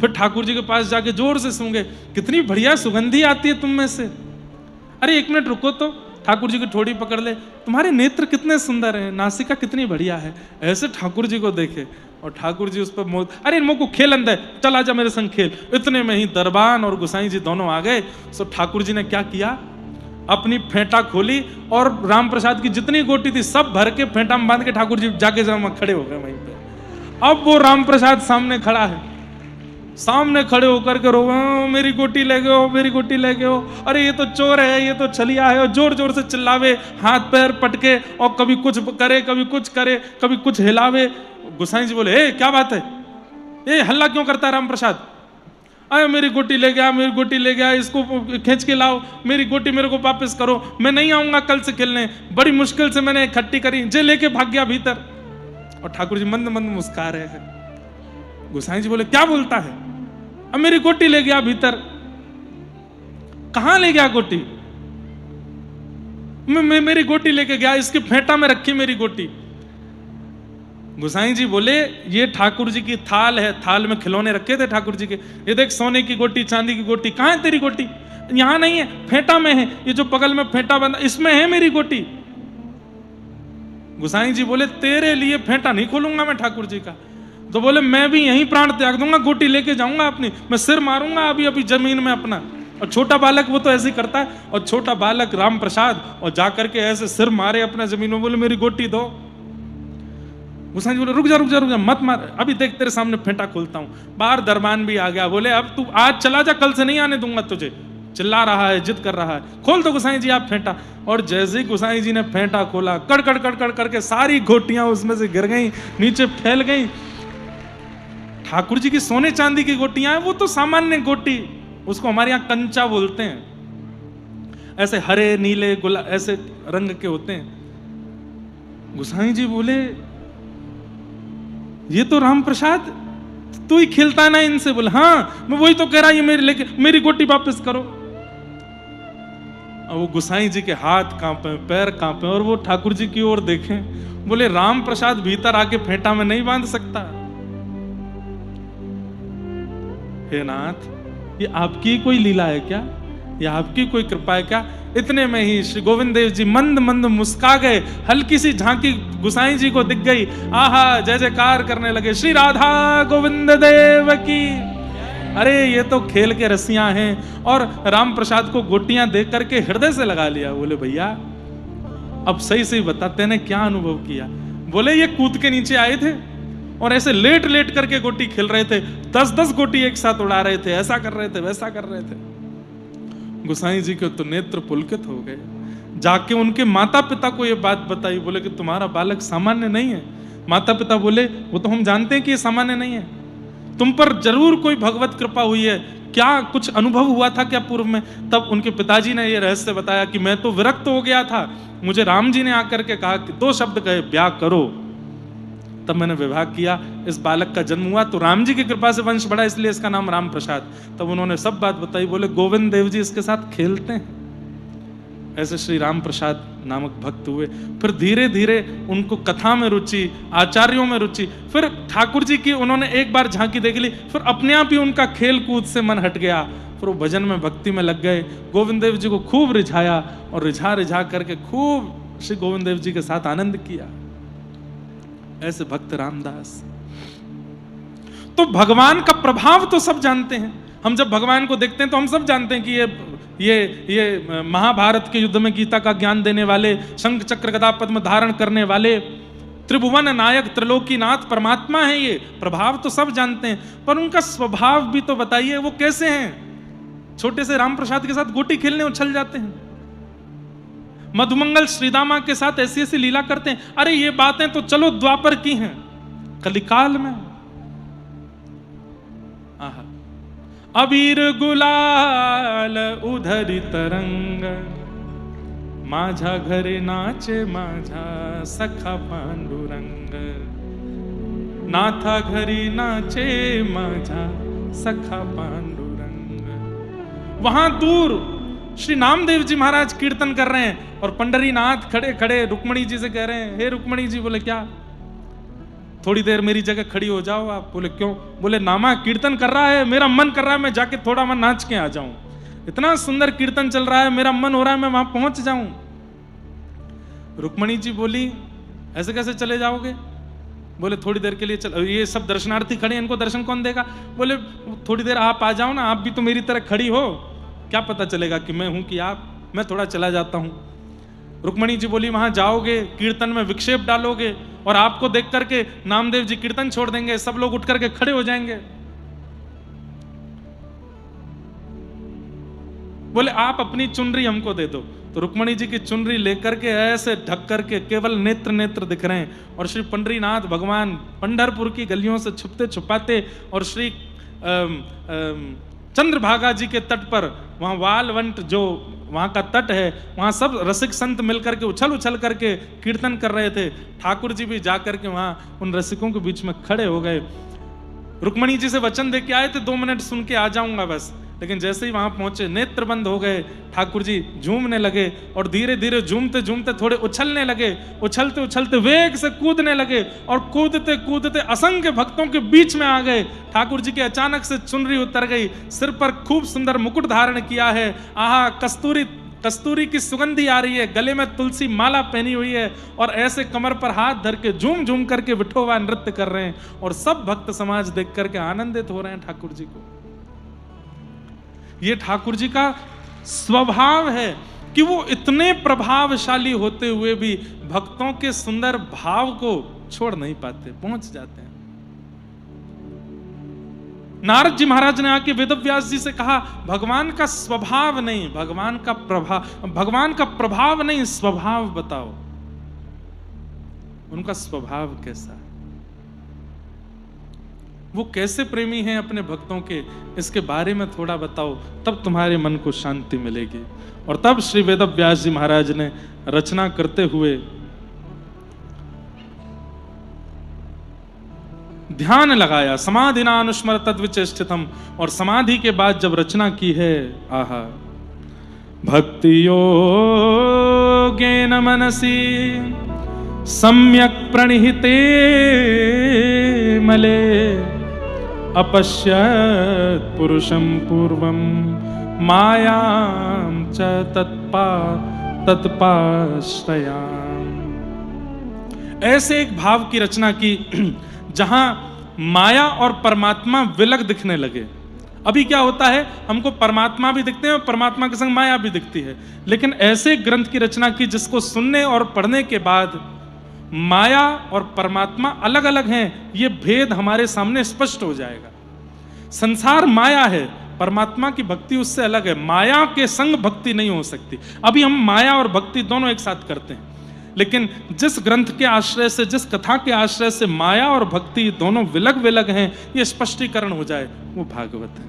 फिर ठाकुर जी के पास जाके जोर से सूंघे, कितनी बढ़िया सुगंधी आती है तुम में से। अरे एक मिनट रुको तो। ठाकुर जी की ठोड़ी पकड़ ले, तुम्हारे नेत्र कितने सुंदर हैं, नासिका कितनी बढ़िया है। ऐसे ठाकुर जी को देखे और ठाकुर जी उस पर मोह, अरे इन को खेल अंदर, चल आजा मेरे संग खेल। इतने में ही दरबान और गोसाई जी दोनों आ गए। सो ठाकुर जी ने क्या किया, अपनी फेंटा खोली और राम प्रसाद की जितनी गोटी थी सब भर के फेंटा में बांध के ठाकुर जी जाके खड़े हो गए वहीं पे। अब वो राम प्रसाद सामने खड़ा है, सामने खड़े होकर के रो मेरी गोटी ले गए हो, मेरी गोटी ले गए हो, अरे ये तो चोर है, ये तो छलिया है। और जोर जोर से चिल्लावे, हाथ पैर पटके, और कभी कुछ करे कभी कुछ करे, कभी कुछ हिलावे। गोसाई जी बोले ए क्या बात है, ये हल्ला क्यों करता है राम प्रसाद? अरे मेरी गोटी ले गया, मेरी गोटी ले गया, इसको खींच के लाओ, मेरी गोटी मेरे को वापस करो, मैं नहीं आऊंगा कल से खेलने, बड़ी मुश्किल से मैंने इकट्ठी करी, जे लेके भाग गया भीतर। और ठाकुर जी मंद मंद मुस्कुरा रहे हैं। गोसाई जी बोले क्या बोलता है? अब मेरी गोटी ले गया भीतर। कहां ले गया गोटी? मैं मेरी गोटी लेके गया, इसके फेंटा में रखी मेरी गोटी। गोसाई जी बोले ये ठाकुर जी की थाल है, थाल में खिलौने रखे थे ठाकुर जी के, ये देख सोने की गोटी, चांदी की गोटी, कहां है तेरी गोटी? यहां नहीं है, फेंटा में है, ये जो बगल में फेंटा बंधा इसमें है मेरी गोटी। गोसाई जी बोले तेरे लिए फेंटा नहीं खोलूंगा मैं ठाकुर जी का। तो बोले मैं भी यहीं प्राण त्याग दूंगा, गोटी लेके जाऊंगा अपनी, मैं सिर मारूंगा अभी अभी जमीन में अपना। और छोटा बालक वो तो ऐसे ही करता है, और छोटा बालक राम प्रसाद और जाकर के ऐसे सिर मारे अपना जमीन में, बोले मेरी गोटी दो। गोसाई जी बोले रुक जा रुक जा रुक जा, मत मार, अभी देख तेरे सामने फेंटा खोलता हूं। बाहर दरबान भी आ गया, बोले अब तू आज चला जा, कल से नहीं आने दूंगा तुझे। चिल्ला रहा है, जिद कर रहा है, खोल दो गोसाई जी आप फेंटा। और जैसे ही गोसाई जी ने फेंटा खोला, कड़ कड़ कड़ कड़ करके सारी गोटियां उसमें से गिर गई, नीचे फैल गई। ठाकुर जी की सोने चांदी की गोटियां हैं, वो तो सामान्य गोटी, उसको हमारे यहां कंचा बोलते हैं, ऐसे हरे नीले गुला ऐसे रंग के होते हैं। गोसाई जी बोले ये तो राम प्रसाद तू ही खेलता ना इनसे। बोले हाँ मैं वही तो कह रहा, ये मेरी लेके मेरी गोटी वापस करो। और वो गोसाई जी के हाथ कांपे, पैर कांपे, और वो ठाकुर जी की ओर देखें। बोले राम प्रसाद भीतर आके फेंटा में नहीं बांध सकता। हे नाथ, ये आपकी कोई लीला है क्या? ये आपकी कोई कृपा है क्या? इतने में ही श्री गोविंद देव जी मंद मंद मुस्का गए, हल्की सी झांकी गोसाई जी को दिख गई। आहा जय जयकार करने लगे, श्री राधा गोविंद देव की। अरे ये तो खेल के रसियां हैं। और राम प्रसाद को गोटियां देख करके हृदय से लगा लिया। बोले भैया अब सही सही बताते हैं क्या अनुभव किया? बोले ये कूद के नीचे आए थे और ऐसे लेट लेट करके गोटी खेल रहे थे, 10-10 गोटी एक साथ उड़ा रहे थे, ऐसा कर रहे थे वैसा कर रहे थे। गोसाई जी के तो नेत्र पुलकित हो गए। जाके उनके माता पिता को ये बात बताई, बोले कि तुम्हारा बालक सामान्य नहीं है। माता पिता बोले वो तो हम जानते हैं कि ये सामान्य नहीं है, तुम पर जरूर कोई भगवत कृपा हुई है, क्या कुछ अनुभव हुआ था क्या पूर्व में? तब उनके पिताजी ने ये रहस्य बताया कि मैं तो विरक्त हो गया था, मुझे राम जी ने आकर के कहा कि 2 शब्द कहे ब्याह करो, तब मैंने विवाह किया, इस बालक का जन्म हुआ, तो राम जी की कृपा से वंश बढ़ा, इसलिए इसका नाम राम प्रसाद। तब उन्होंने सब बात बताई। बोले गोविंद देव जी इसके साथ खेलते हैं। ऐसे श्री राम प्रसाद नामक भक्त हुए। फिर धीरे धीरे उनको कथा में रुचि, आचार्यों में रुचि, फिर ठाकुर जी की उन्होंने एक बार झांकी देख ली, फिर अपने आप ही उनका खेल कूद से मन हट गया, फिर वो भजन में भक्ति में लग गए। गोविंद देव जी को खूब रिझाया और रिझा रिझा करके खूब श्री गोविंद देव जी के साथ आनंद किया। ऐसे भक्त रामदास। तो भगवान का प्रभाव तो सब जानते हैं। हम जब भगवान को देखते हैं तो हम सब जानते हैं कि ये महाभारत के युद्ध में गीता का ज्ञान देने वाले, शंख चक्र गदा पद्म धारण करने वाले, त्रिभुवन नायक त्रिलोकीनाथ परमात्मा है। ये प्रभाव तो सब जानते हैं, पर उनका स्वभाव भी तो बताइए, वो कैसे हैं? छोटे से राम प्रसाद के साथ गोटी खेलने उछल जाते हैं, मधुमंगल श्रीदामा के साथ ऐसी ऐसी लीला करते हैं। अरे ये बातें तो चलो द्वापर की हैं, कलिकाल में आहा अबीर गुलाल उधरी तरंग, माझा घरे नाचे माझा सखा पांडुरंग, नाथा घरी नाचे माझा सखा पांडुरंग। वहां दूर श्री नामदेव जी महाराज कीर्तन कर रहे हैं और पंडरीनाथ खड़े खड़े रुक्मणी जी से कह रहे हैं, हे रुक्मणी जी। बोले क्या, थोड़ी देर मेरी जगह खड़ी हो जाओ आप। बोले क्यों? बोले नामा कीर्तन कर रहा है, मेरा मन कर रहा है मैं जाके थोड़ा मैं नाच के आ जाऊं, इतना सुंदर कीर्तन चल रहा है, मेरा मन हो रहा है मैं वहां पहुंच जाऊं। रुक्मणी जी बोली ऐसे कैसे चले जाओगे? बोले थोड़ी देर के लिए चल, ये सब दर्शनार्थी खड़े हैं, इनको दर्शन कौन देगा? बोले थोड़ी देर आप आ जाओ ना, आप भी तो मेरी तरह खड़ी हो, क्या पता चलेगा कि मैं हूं कि आप, मैं थोड़ा चला जाता हूं। रुक्मणी जी बोली वहां जाओगे, कीर्तन में विक्षेप डालोगे और आपको देख करके नामदेव जी कीर्तन छोड़ देंगे, सब लोग उठ करके खड़े हो जाएंगे। बोले आप अपनी चुनरी हमको दे दो। तो रुक्मणी जी की चुनरी लेकर के ऐसे ढक करके केवल नेत्र नेत्र दिख रहे हैं, और श्री पंडरीनाथ भगवान पंढरपुर की गलियों से छुपते छुपाते और श्री चंद्रभागा जी के तट पर, वहां वालवंट जो वहां का तट है, वहां सब रसिक संत मिलकर के उछल उछल करके कीर्तन कर रहे थे। ठाकुर जी भी जाकर के वहां उन रसिकों के बीच में खड़े हो गए। रुक्मणी जी से वचन दे के आए थे 2 मिनट सुन के आ जाऊंगा बस, लेकिन जैसे ही वहां पहुंचे नेत्र बंद हो गए। ठाकुर जी झूमने लगे और धीरे धीरे झूमते झूमते थोड़े उछलने लगे, उछलते उछलते वेग से कूदने लगे और कूदते कूदते असंख्य भक्तों के बीच में आ गए। ठाकुर जी के अचानक से चुनरी उतर गई, सिर पर खूब सुंदर मुकुट धारण किया है, आहा कस्तूरी की सुगंधी आ रही है, गले में तुलसी माला पहनी हुई है और ऐसे कमर पर हाथ धर के झूम झूम करके विठोबा नृत्य कर रहे हैं और सब भक्त समाज देख करके आनंदित हो रहे हैं ठाकुर जी को। ये ठाकुर जी का स्वभाव है कि वो इतने प्रभावशाली होते हुए भी भक्तों के सुंदर भाव को छोड़ नहीं पाते, पहुंच जाते हैं। नारद जी महाराज ने आके वेदव्यास जी से कहा, भगवान का स्वभाव नहीं, भगवान का प्रभाव नहीं, स्वभाव बताओ, उनका स्वभाव कैसा है, वो कैसे प्रेमी हैं अपने भक्तों के, इसके बारे में थोड़ा बताओ, तब तुम्हारे मन को शांति मिलेगी। और तब श्री वेदव्यास जी महाराज ने रचना करते हुए ध्यान लगाया, समाधिना अनुस्मर तद्विचेष्टितम्, और समाधि के बाद जब रचना की है, आहा, भक्ति योगेन मनसि सम्यक् प्रणिहिते मले अपश्यत् पुरुषं पूर्वं मायां च तत्पाश्रयाम्। ऐसे एक भाव की रचना की जहां माया और परमात्मा विलग दिखने लगे। अभी क्या होता है, हमको परमात्मा भी दिखते हैं और परमात्मा के संग माया भी दिखती है, लेकिन ऐसे ग्रंथ की रचना की जिसको सुनने और पढ़ने के बाद माया और परमात्मा अलग अलग हैं, ये भेद हमारे सामने स्पष्ट हो जाएगा। संसार माया है, परमात्मा की भक्ति उससे अलग है, माया के संग भक्ति नहीं हो सकती। अभी हम माया और भक्ति दोनों एक साथ करते हैं, लेकिन जिस ग्रंथ के आश्रय से, जिस कथा के आश्रय से माया और भक्ति दोनों विलग विलग हैं, ये स्पष्टीकरण हो जाए, वो भागवत है।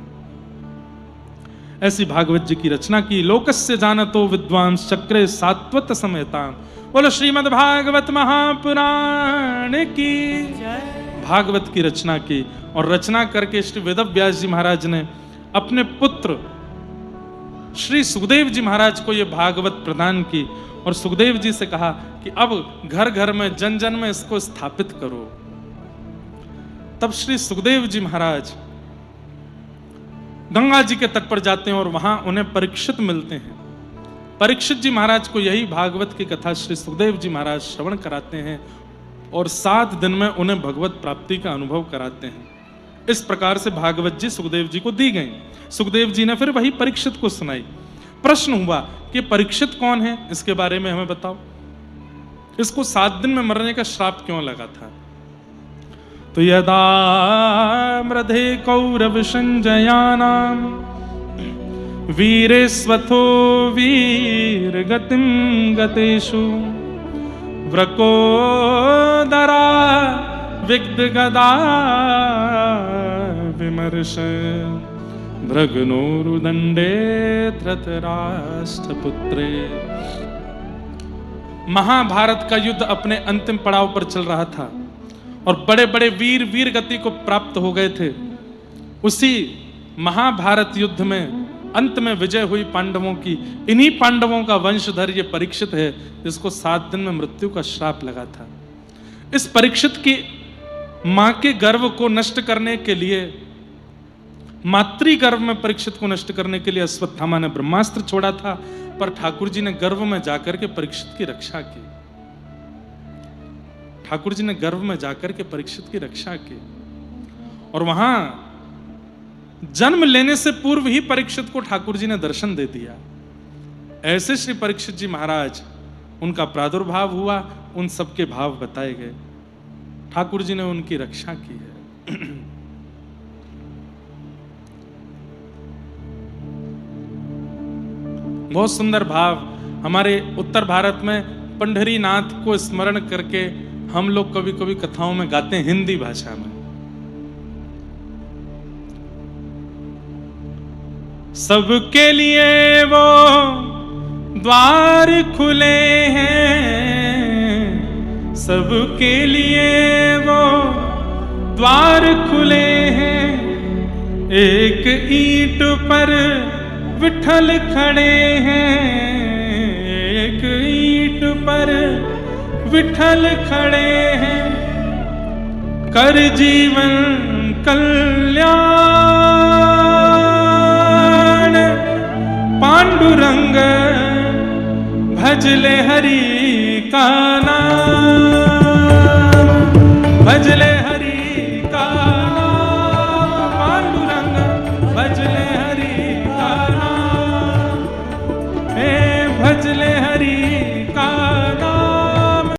ऐसी भागवत जी की रचना की। लोकस्य जानतो विद्वांस चक्रे सात्वत समेताम। बोलो श्रीमद् भागवत महापुराण की। भागवत की रचना की और रचना करके श्री वेदव्यास जी महाराज ने अपने पुत्र श्री सुखदेव जी महाराज को यह भागवत प्रदान की और सुखदेव जी से कहा कि अब घर घर में, जन जन में इसको स्थापित करो। तब श्री सुखदेव जी महाराज गंगा जी के तट पर जाते हैं और वहां उन्हें परीक्षित मिलते हैं। परीक्षित जी महाराज को यही भागवत की कथा श्री सुखदेव जी महाराज श्रवण कराते हैं और 7 दिन में उन्हें भगवत प्राप्ति का अनुभव कराते हैं। इस प्रकार से भागवत जी सुखदेव जी को दी गई। सुखदेव जी ने फिर वही परीक्षित को सुनाई। प्रश्न हुआ कि परीक्षित कौन है, इसके बारे में हमें बताओ। इसको 7 दिन में मरने का श्राप क्यों लगा था? तो यदा मृधे कौरव संजयानाम वीरेस्वथो वीर गतिम गतेषु व्रकोदरा विग्ध गदा विमर्श भृगनोरुदंडे धृतराष्ट्रपुत्रे। महाभारत का युद्ध अपने अंतिम पड़ाव पर चल रहा था और बड़े बड़े वीर वीर गति को प्राप्त हो गए थे। उसी महाभारत युद्ध में अंत में विजय हुई पांडवों की। इन्हीं पांडवों का वंशधर ये परीक्षित है, जिसको 7 दिन में मृत्यु का श्राप लगा था। इस परीक्षित की मां के गर्व को नष्ट करने के लिए, मातृ गर्भ में परीक्षित को नष्ट करने के लिए अश्वत्थामा ने ब्रह्मास्त्र छोड़ा था, पर ठाकुर जी ने गर्भ में जाकर के परीक्षित की रक्षा की। ठाकुर जी ने गर्भ में जाकर के परीक्षित की रक्षा की और वहां जन्म लेने से पूर्व ही परीक्षित को ठाकुर जी ने दर्शन दे दिया। ऐसे श्री परीक्षित जी महाराज, उनका प्रादुर्भाव हुआ, उन सबके भाव बताए गए, ठाकुर जी ने उनकी रक्षा की है। बहुत सुंदर भाव। हमारे उत्तर भारत में पंढरीनाथ को स्मरण करके हम लोग कभी कभी कथाओं में गाते हैं हिंदी भाषा में। सबके लिए वो द्वार खुले हैं, सबके लिए वो द्वार खुले हैं। एक ईंट पर विठल खड़े हैं, एक ईंट पर विठल खड़े हैं। कर जीवन कल्याण पांडुरंग, भजले हरि का नाम, भजले